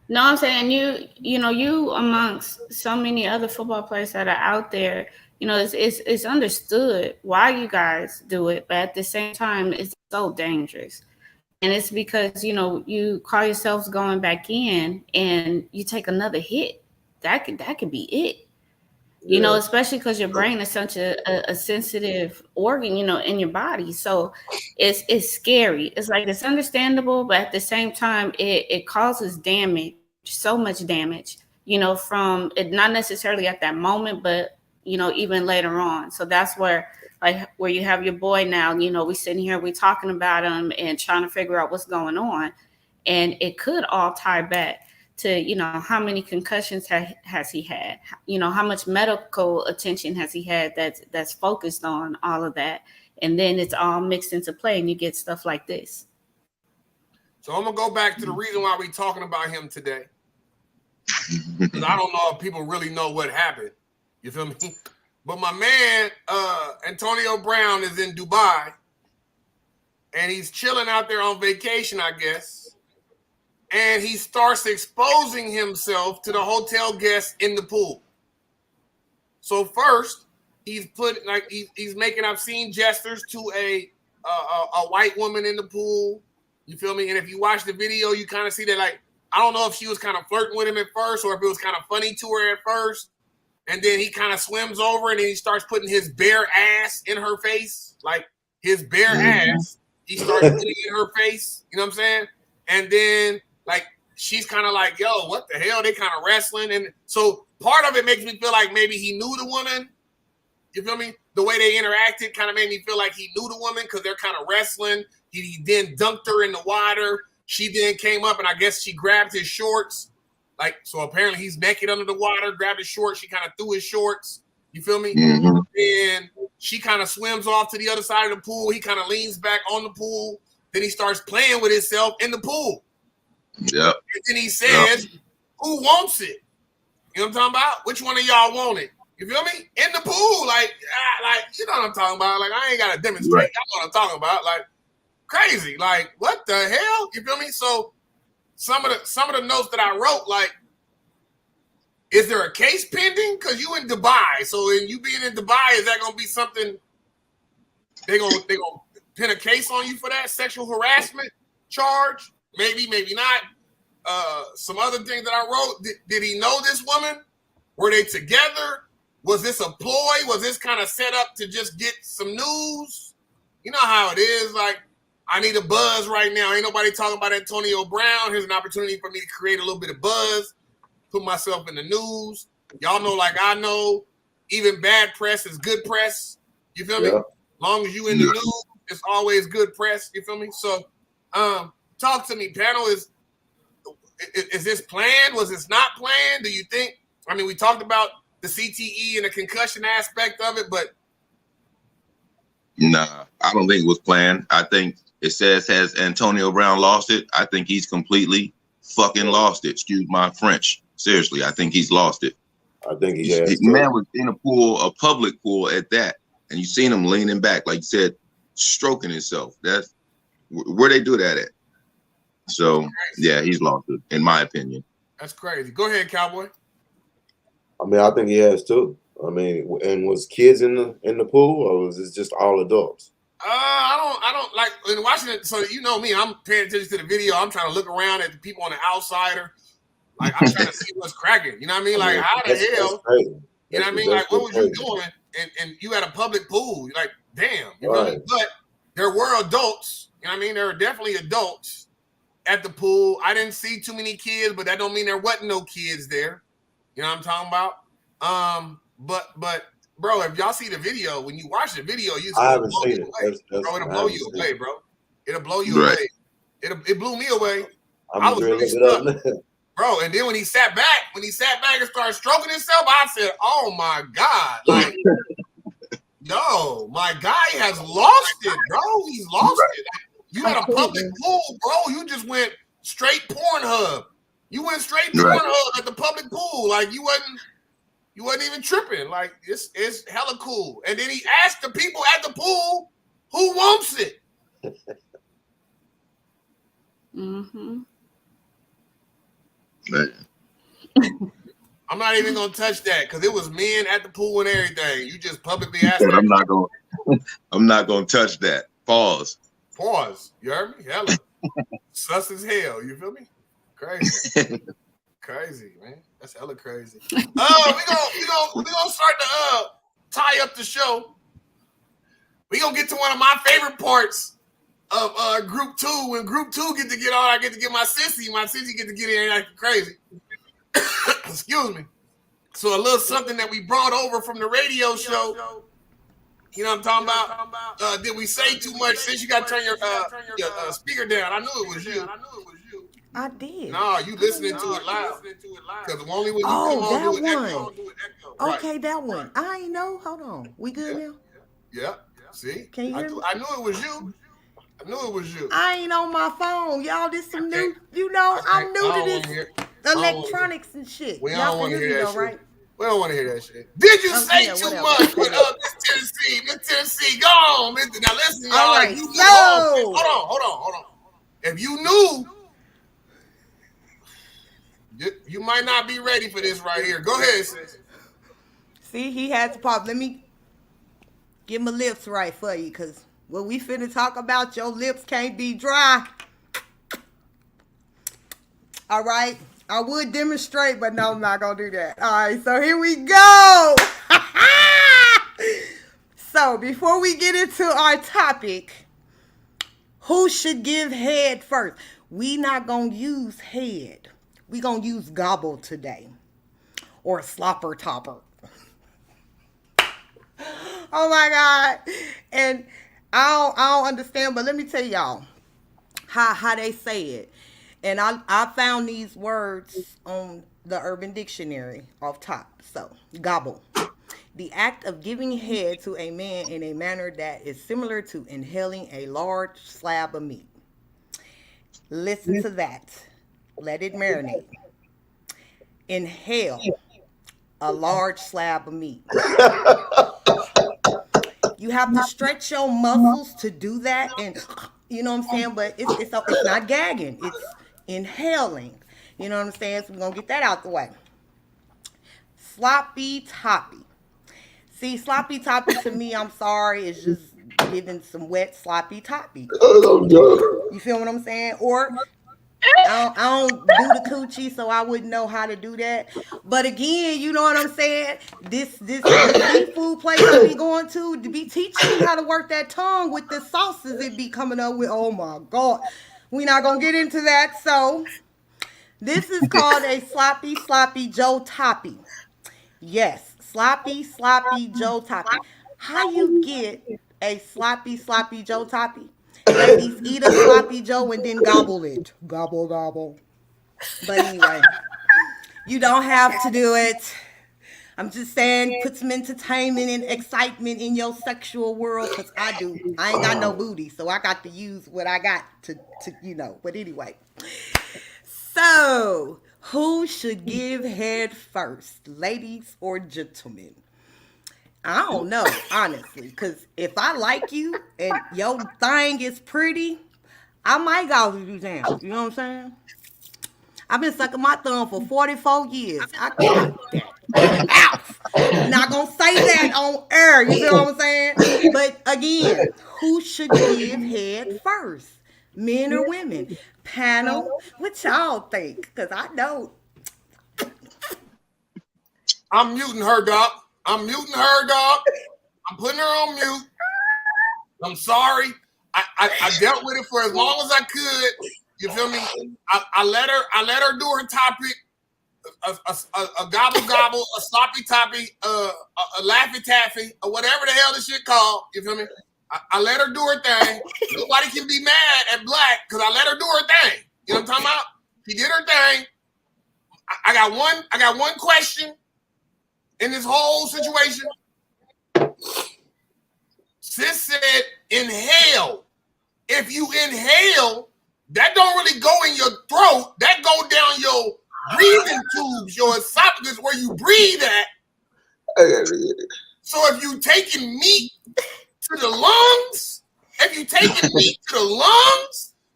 No, I'm saying you amongst so many other football players that are out there, it's understood why you guys do it, but at the same time, it's so dangerous. And it's because, you call yourselves going back in and you take another hit. That could be it. Yeah. Especially because your brain is such a sensitive organ, in your body. So it's scary. It's like, it's understandable, but at the same time, it causes damage, so much damage you know, from it, not necessarily at that moment, but, you know, even later on. So that's where, like, where you have your boy now, you know, we sitting here, we talking about him and trying to figure out what's going on. And it could all tie back to, you know, how many concussions has he had? You know, how much medical attention has he had that's focused on all of that? And then it's all mixed into play and you get stuff like this. So I'm going to go back to the reason why we're talking about him today. Because I don't know if people really know what happened. You feel me? But my man, Antonio Brown, is in Dubai. And he's chilling out there on vacation, I guess. And he starts exposing himself to the hotel guests in the pool. So first, he's making obscene gestures to a white woman in the pool. You feel me? And if you watch the video, you kind of see that, like, I don't know if she was kind of flirting with him at first or if it was kind of funny to her at first. And then he kind of swims over and then he starts putting his bare ass in her face. Like, his bare ass, he starts putting it in her face. You know what I'm saying? And then, like, she's kind of like, yo, what the hell? They kind of wrestling. And so part of it makes me feel like maybe he knew the woman. You feel me? The way they interacted kind of made me feel like he knew the woman because they're kind of wrestling. He then dunked her in the water. She then came up and I guess she grabbed his shorts. Like, so apparently he's naked under the water, grabbed his shorts. She kind of threw his shorts. You feel me? Mm-hmm. And she kind of swims off to the other side of the pool. He kind of leans back on the pool. Then he starts playing with himself in the pool. Yep. And then he says, who wants it? You know what I'm talking about? Which one of y'all want it? You feel me? In the pool. Like, you know what I'm talking about? Like, I ain't got to demonstrate. Right. That's what I'm talking about. Like, crazy. Like, what the hell? You feel me? So some of the notes that I wrote, like, is there a case pending? Because you in Dubai. So in you being in Dubai, is that going to be something they gonna pin a case on you for that sexual harassment charge? Maybe, maybe not. Some other things that I wrote. Did he know this woman? Were they together? Was this a ploy? Was this kind of set up to just get some news? You know how it is. Like, I need a buzz right now. Ain't nobody talking about Antonio Brown. Here's an opportunity for me to create a little bit of buzz, put myself in the news. Y'all know, like I know, even bad press is good press. You feel me? As long as you in the news, it's always good press. You feel me? So, talk to me, panel. Is this planned? Was this not planned? Do you think? I mean, we talked about the CTE and the concussion aspect of it, but nah, I don't think it was planned. I think it says, has Antonio Brown lost it? I think he's completely fucking lost it. Excuse my French. Seriously, I think he's lost it. I think he has. The man was in a pool, a public pool at that, and you seen him leaning back, like you said, stroking himself. That's where they do that at. So yeah, he's lost it, in my opinion. That's crazy. Go ahead, Cowboy. I mean, I think he has too. I mean, and was kids in the pool, or was it just all adults? I don't like in watching it. So you know me, I'm paying attention to the video. I'm trying to look around at the people on the outsider. Like, I'm trying to see what's cracking. You know what I mean? Like, how the hell? You know what I mean? Like, what was you doing? And you had a public pool. You're like, damn. You know what I mean? But there were adults. You know what I mean? There were definitely adults at the pool. I didn't see too many kids, but that don't mean there wasn't no kids there. You know what I'm talking about? But bro, if y'all see the video, when you watch the video, I haven't seen it. Bro, it'll blow you away, bro. It'll blow you away. It blew me away. I was really stuck. Bro, and then when he sat back and started stroking himself, I said, oh my God. Like, yo, my guy has lost it, bro. He's lost it. You had a public pool, bro. You just went straight Pornhub. You went straight Pornhub at the public pool. Like, you wasn't even tripping. Like, it's hella cool. And then he asked the people at the pool who wants it. Mm-hmm. I'm not even gonna touch that because it was men at the pool and everything. You just publicly asked. I'm not gonna touch that. Pause. You heard me? Hella sus as hell. You feel me? Crazy. Crazy, man. That's hella crazy. We gonna start to tie up the show. We gonna get to one of my favorite parts of group 2. When group 2 get to get on, I get to get my sissy. My sissy get to get in and acting crazy. excuse me. So a little something that we brought over from the radio show. You know what I'm talking about? Did we say too much? Since you got to turn your speaker down, I knew it was you. I did. No, you listening to it loud. Because only when you Oh, come on, that do one. it echo. Okay, that one. I ain't know. Hold on. We good now? Yeah. See? Can you hear me? I knew it was you. I knew it was you. I ain't on my phone. Y'all, this some new, I'm new to this electronics and shit. We Y'all don't want to hear that shit. Right? We don't want to hear that shit. Did you say yeah, too whatever. much with Miss Tennessee? Go on, Miss. Now listen, y'all. All right, You knew, so hold on. If you knew, you might not be ready for this right here. Go ahead, sis. See, he had to pop. Let me get my lips right for you, because what we finna talk about, your lips can't be dry. All right. I would demonstrate, but no, I'm not going to do that. All right, so here we go. So before we get into our topic, who should give head first? We not going to use head. We going to use gobble today, or slopper topper. Oh my God. And I don't understand, but let me tell y'all how they say it. And I found these words on the Urban Dictionary off top. So, gobble. The act of giving head to a man in a manner that is similar to inhaling a large slab of meat. Listen to that. Let it marinate. Inhale a large slab of meat. You have to stretch your muscles to do that, and you know what I'm saying? But it's not gagging. It's inhaling. You know what I'm saying? So we're going to get that out the way. Sloppy toppy. See, sloppy toppy to me, I'm sorry, is just giving some wet sloppy toppy. You feel what I'm saying? Or I don't do the coochie, so I wouldn't know how to do that. But again, you know what I'm saying? This seafood place I be going to be teaching me how to work that tongue with the sauces it be coming up with. Oh my God. We're not going to get into that. So this is called a sloppy Joe Toppy. Yes, sloppy Joe Toppy. How you get a sloppy Joe Toppy? Ladies, eat a sloppy Joe and then gobble it. Gobble, gobble. But anyway, you don't have to do it. I'm just saying, put some entertainment and excitement in your sexual world, because I do. I ain't got no booty, so I got to use what I got to. But anyway. So, who should give head first, ladies or gentlemen? I don't know, honestly, because if I like you and your thing is pretty, I might go you down. You know what I'm saying? I've been sucking my thumb for 44 years. I got that. Not gonna say that on air. You know what I'm saying? But again, who should give head first? Men or women? Panel, what y'all think? Because I know. I'm muting her, dog. I'm putting her on mute. I'm sorry. I dealt with it for as long as I could. You feel me? I let her do her topic. A gobble gobble, a sloppy toppy, a laffy taffy, or whatever the hell this shit called. You feel me? I let her do her thing. Nobody can be mad at Black because I let her do her thing. You know what I'm talking about? She did her thing. I got one question in this whole situation. Sis said inhale. If you inhale, that don't really go in your throat. That go down your breathing tubes, your esophagus, where you breathe at. So if you taking meat to the lungs,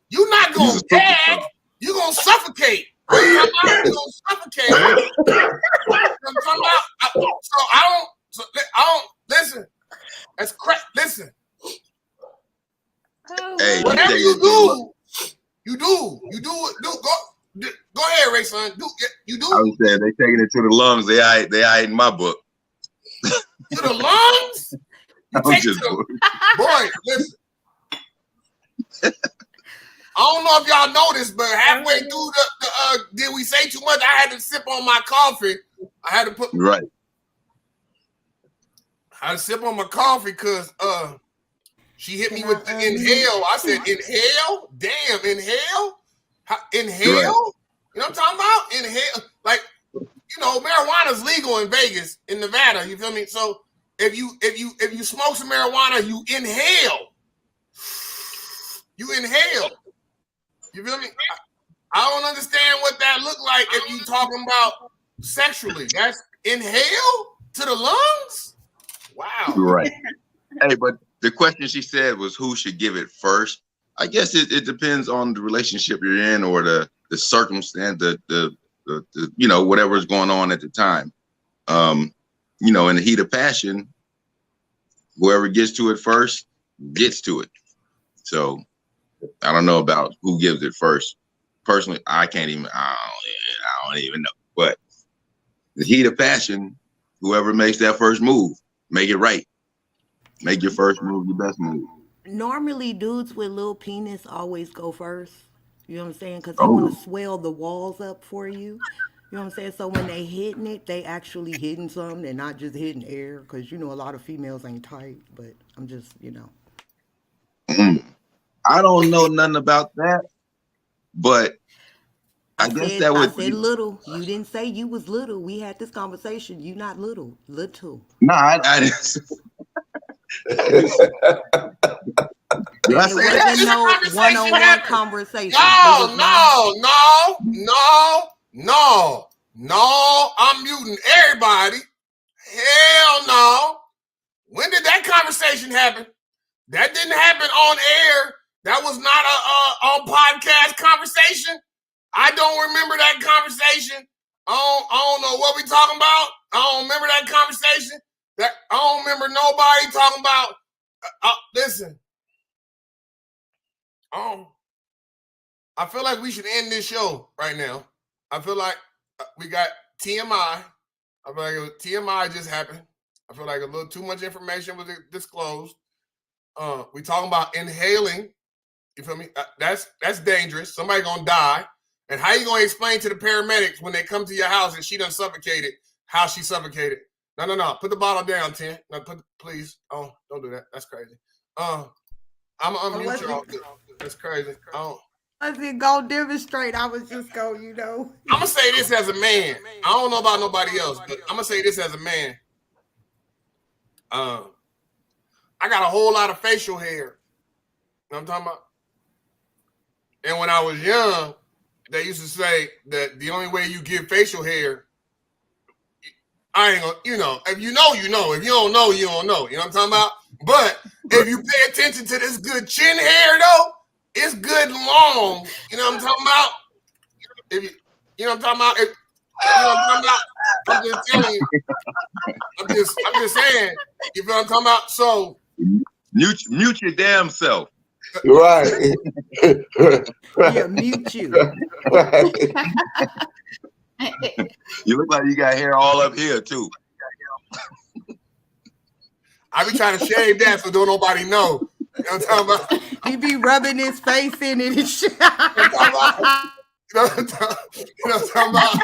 you're not gonna gag, you're gonna suffocate. You're gonna suffocate. So I don't listen. That's crap. Listen. Hey, whatever you do. Go ahead, Ray, son. You do. I was saying they taking it to the lungs. They ain't in my book. To the lungs? You take it to boy, listen. I don't know if y'all noticed, but halfway through the did we say too much? I had to sip on my coffee. I had to put right. I had to sip on my coffee because she hit me with the inhale. I said, inhale? Damn, inhale? Inhale? Right. You know what I'm talking about? Inhale. Like, you know, marijuana's legal in Vegas, in Nevada. You feel me? So if you smoke some marijuana, you inhale. You inhale. You feel me? I don't understand what that look like if you talking about sexually. That's inhale to the lungs? Wow. Right. Hey, but the question she said was who should give it first. I guess it depends on the relationship you're in or the circumstance, the you know, whatever's going on at the time. You know, in the heat of passion, whoever gets to it first gets to it. So I don't know about who gives it first. Personally, I don't even know. But the heat of passion, whoever makes that first move, make it right. Make your first move your best move. Normally, dudes with little penis always go first. You know what I'm saying? Because they want to swell the walls up for you. You know what I'm saying? So when they hitting it, they actually hitting something. They're not just hitting air. Because, you know, a lot of females ain't tight. But I'm just, you know. I don't know nothing about that. But I guess that would. I said little. You didn't say you was little. We had this conversation. You not little. Little. No, I didn't. It wasn't no one-on-one conversation. No. I'm muting everybody. Hell no. When did that conversation happen? That didn't happen on air. That was not a on podcast conversation. I don't remember that conversation. I don't know what we talking about. I don't remember that conversation. I don't remember nobody talking about. Listen. I feel like we should end this show right now. I feel like we got TMI. I feel like TMI just happened. I feel like a little too much information was disclosed. We talking about inhaling. You feel me? That's dangerous. Somebody gonna die. And how you gonna explain to the paramedics when they come to your house and she done suffocated how she suffocated? No. Put the bottle down, Tim. No, please. Oh, don't do that. That's crazy. I'm gonna unmute y'all. That's crazy. I didn't go demonstrate. I was just going, you know. I'm gonna say this as a man. I don't know about nobody else, but I'm gonna say this as a man. I got a whole lot of facial hair. You know what I'm talking about? And when I was young, they used to say that the only way you get facial hair, I ain't gonna, you know, if you know, you know. If you don't know, you don't know. You know what I'm talking about? But if you pay attention to this good chin hair, though, it's good long. You know what I'm talking about? If you know what I'm talking about? You know what I'm talking about? I'm just telling you. I'm just saying. You feel what I'm talking about? So mute your damn self. Right. Yeah, mute you. Right. You look like you got hair all up here too. I be trying to shave that so don't nobody know. You know what I'm talking about? He be rubbing his face in it and shit. You know what I'm talking about?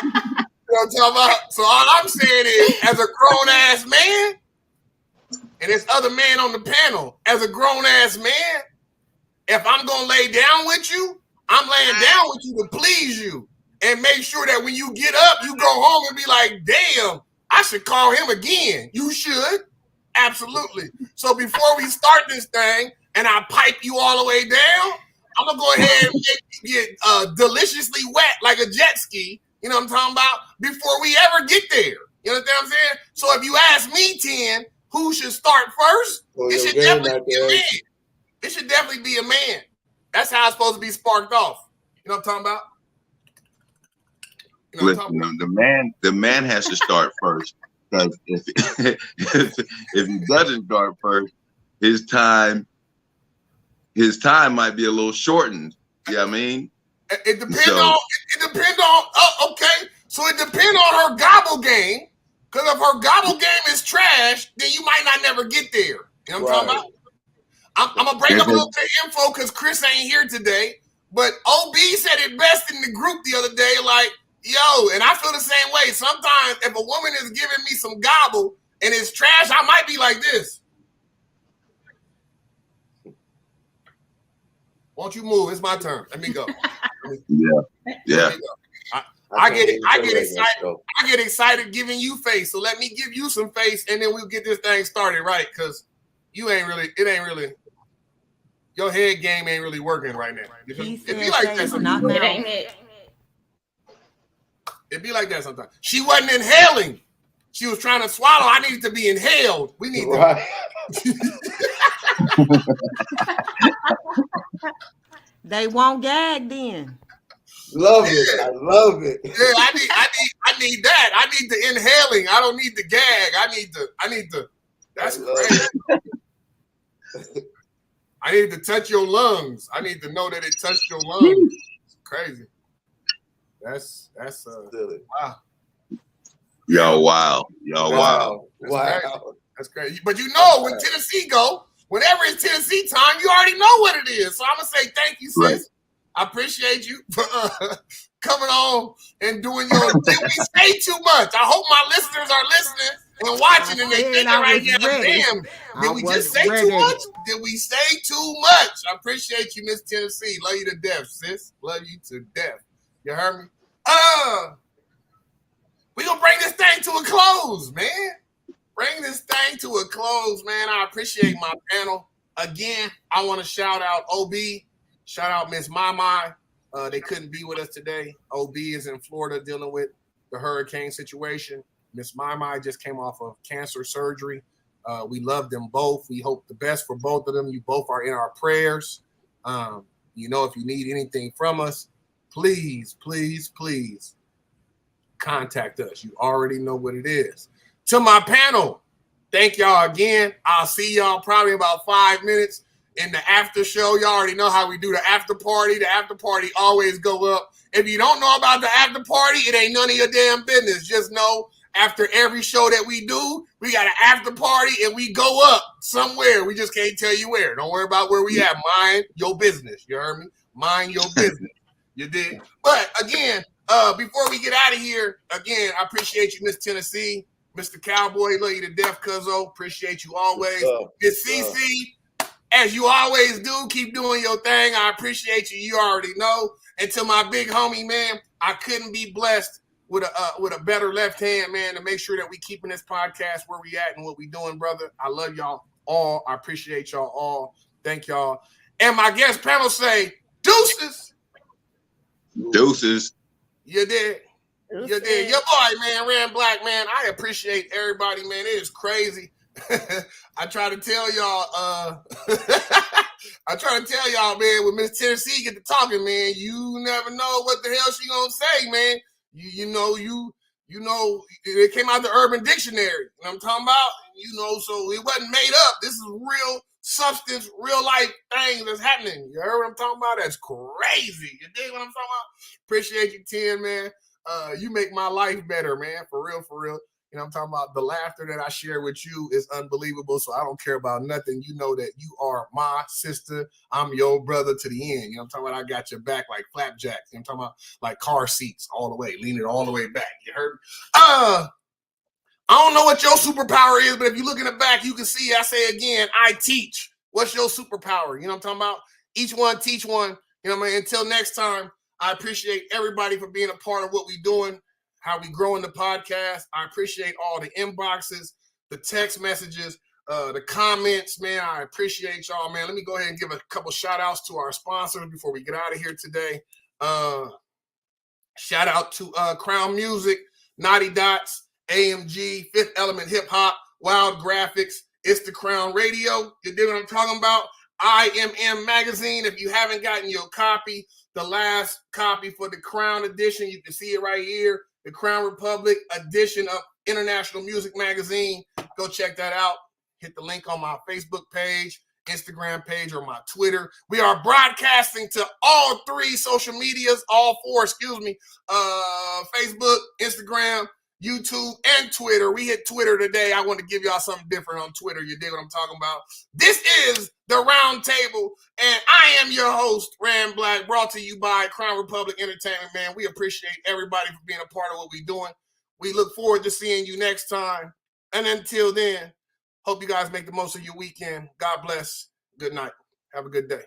So all I'm saying is, as a grown-ass man, and there's other men on the panel, as a grown-ass man, if I'm going to lay down with you, I'm laying down with you to please you and make sure that when you get up, you go home and be like, damn, I should call him again. You should. Absolutely. So before we start this thing and I pipe you all the way down, I'm going to go ahead and make you get deliciously wet like a jet ski. You know what I'm talking about? Before we ever get there. You know what I'm saying? So if you ask me, 10, who should start first? It should definitely be a man. It should definitely be a man. That's how it's supposed to be sparked off. You know what I'm talking about? You know what I'm talking about? The man has to start first. Because if he doesn't start first, his time might be a little shortened. You know what I mean? It depends on okay. So it depends on her gobble game. Because if her gobble game is trash, then you might not never get there. You know what I'm talking about? I'm gonna bring up a little bit of info because Chris ain't here today. But OB said it best in the group the other day, like, yo, and I feel the same way. Sometimes if a woman is giving me some gobble and it's trash, I might be like this. Won't you move? It's my turn. Let me go. Yeah. I get excited. I get excited giving you face. So let me give you some face, and then we'll get this thing started, right? Because it ain't really. Your head game ain't really working right now. It be like that sometimes. It ain't it. It be like that sometimes. She wasn't inhaling. She was trying to swallow. I needed to be inhaled. We need right. They won't gag then. Love it. I love it. Yeah, I need that. I need the inhaling. I don't need the gag. I need the. That's crazy. I need to touch your lungs. I need to know that it touched your lungs. It's crazy. That's wow. Yo, wow. That's crazy. But you know, when Tennessee go, whenever it's Tennessee time, you already know what it is. So I'm gonna say thank you, sis. Right. I appreciate you for coming on and doing your. Did we say too much? I hope my listeners are listening and watching, and they thinking right now, damn, did we just say too much? Did we say too much? I appreciate you, Miss Tennessee. Love you to death, sis. Love you to death. You heard me? We gonna bring this thing to a close, man. Bring this thing to a close, man. I appreciate my panel. Again, I want to shout out OB. Shout out Miss Mama. They couldn't be with us today. OB is in Florida dealing with the hurricane situation. Miss Mama just came off of cancer surgery. We love them both. We hope the best for both of them. You both are in our prayers. You know, if you need anything from us, please contact us. You already know what it is. To my panel, thank y'all again. I'll see y'all probably about 5 minutes in the after show. Y'all already know how we do the after party. The after party always go up. If you don't know about the after party, it ain't none of your damn business. Just know after every show that we do, we got an after party and we go up somewhere. We just can't tell you where. Don't worry about where we at. Mind your business. You heard me? Mind your business. You did. But again, before we get out of here, again, I appreciate you, Miss Tennessee. Mr. Cowboy, love you to death, cuzzo. Appreciate you always. Miss CC, as you always do, keep doing your thing. I appreciate you. You already know. And to my big homie, man, I couldn't be blessed with a better left hand, man, to make sure that we keeping this podcast where we at and what we doing, brother. I love y'all all. I appreciate y'all all. Thank y'all. And my guest panel say, deuces. Deuces. You did. You did. Your boy, man, Ran Black, man. I appreciate everybody, man. It is crazy. I try to tell y'all, man, when Miss Tennessee get to talking, man, you never know what the hell she gonna say, man. You know, it came out the Urban Dictionary. You know what I'm talking about? You know, so it wasn't made up. This is real substance, real life thing that's happening. You heard what I'm talking about? That's crazy. You dig what I'm talking about? Appreciate you, 10, man. You make my life better, man. For real, for real. You know what I'm talking about? The laughter that I share with you is unbelievable. So I don't care about nothing. You know that you are my sister. I'm your brother to the end. You know what I'm talking about? I got your back like flapjacks. You know what I'm talking about? Like car seats all the way, leaning all the way back. You heard? I don't know what your superpower is, but if you look in the back, you can see I say again, I teach. What's your superpower? You know what I'm talking about? Each one teach one. You know what I mean? Until next time, I appreciate everybody for being a part of what we're doing, how we growing the podcast. I appreciate all the inboxes, the text messages, the comments, man. I appreciate y'all, man. Let me go ahead and give a couple shout outs to our sponsors before we get out of here today. Shout out to Crown Music, Naughty Dots, AMG, Fifth Element Hip Hop, Wild Graphics, It's the Crown Radio. You dig what I'm talking about? IMM Magazine. If you haven't gotten your copy, the last copy for the Crown edition, you can see it right here. The Crown Republic edition of International Music Magazine. Go check that out. Hit the link on my Facebook page, Instagram page, or my Twitter. We are broadcasting to all three social medias, all four, Facebook, Instagram, YouTube, and Twitter. We hit Twitter today. I want to give y'all something different on Twitter. You dig what I'm talking about? This is The Round Table, and I am your host, Rand Black, brought to you by Crown Republic Entertainment, man. We appreciate everybody for being a part of what we're doing. We look forward to seeing you next time. And until then, hope you guys make the most of your weekend. God bless. Good night. Have a good day.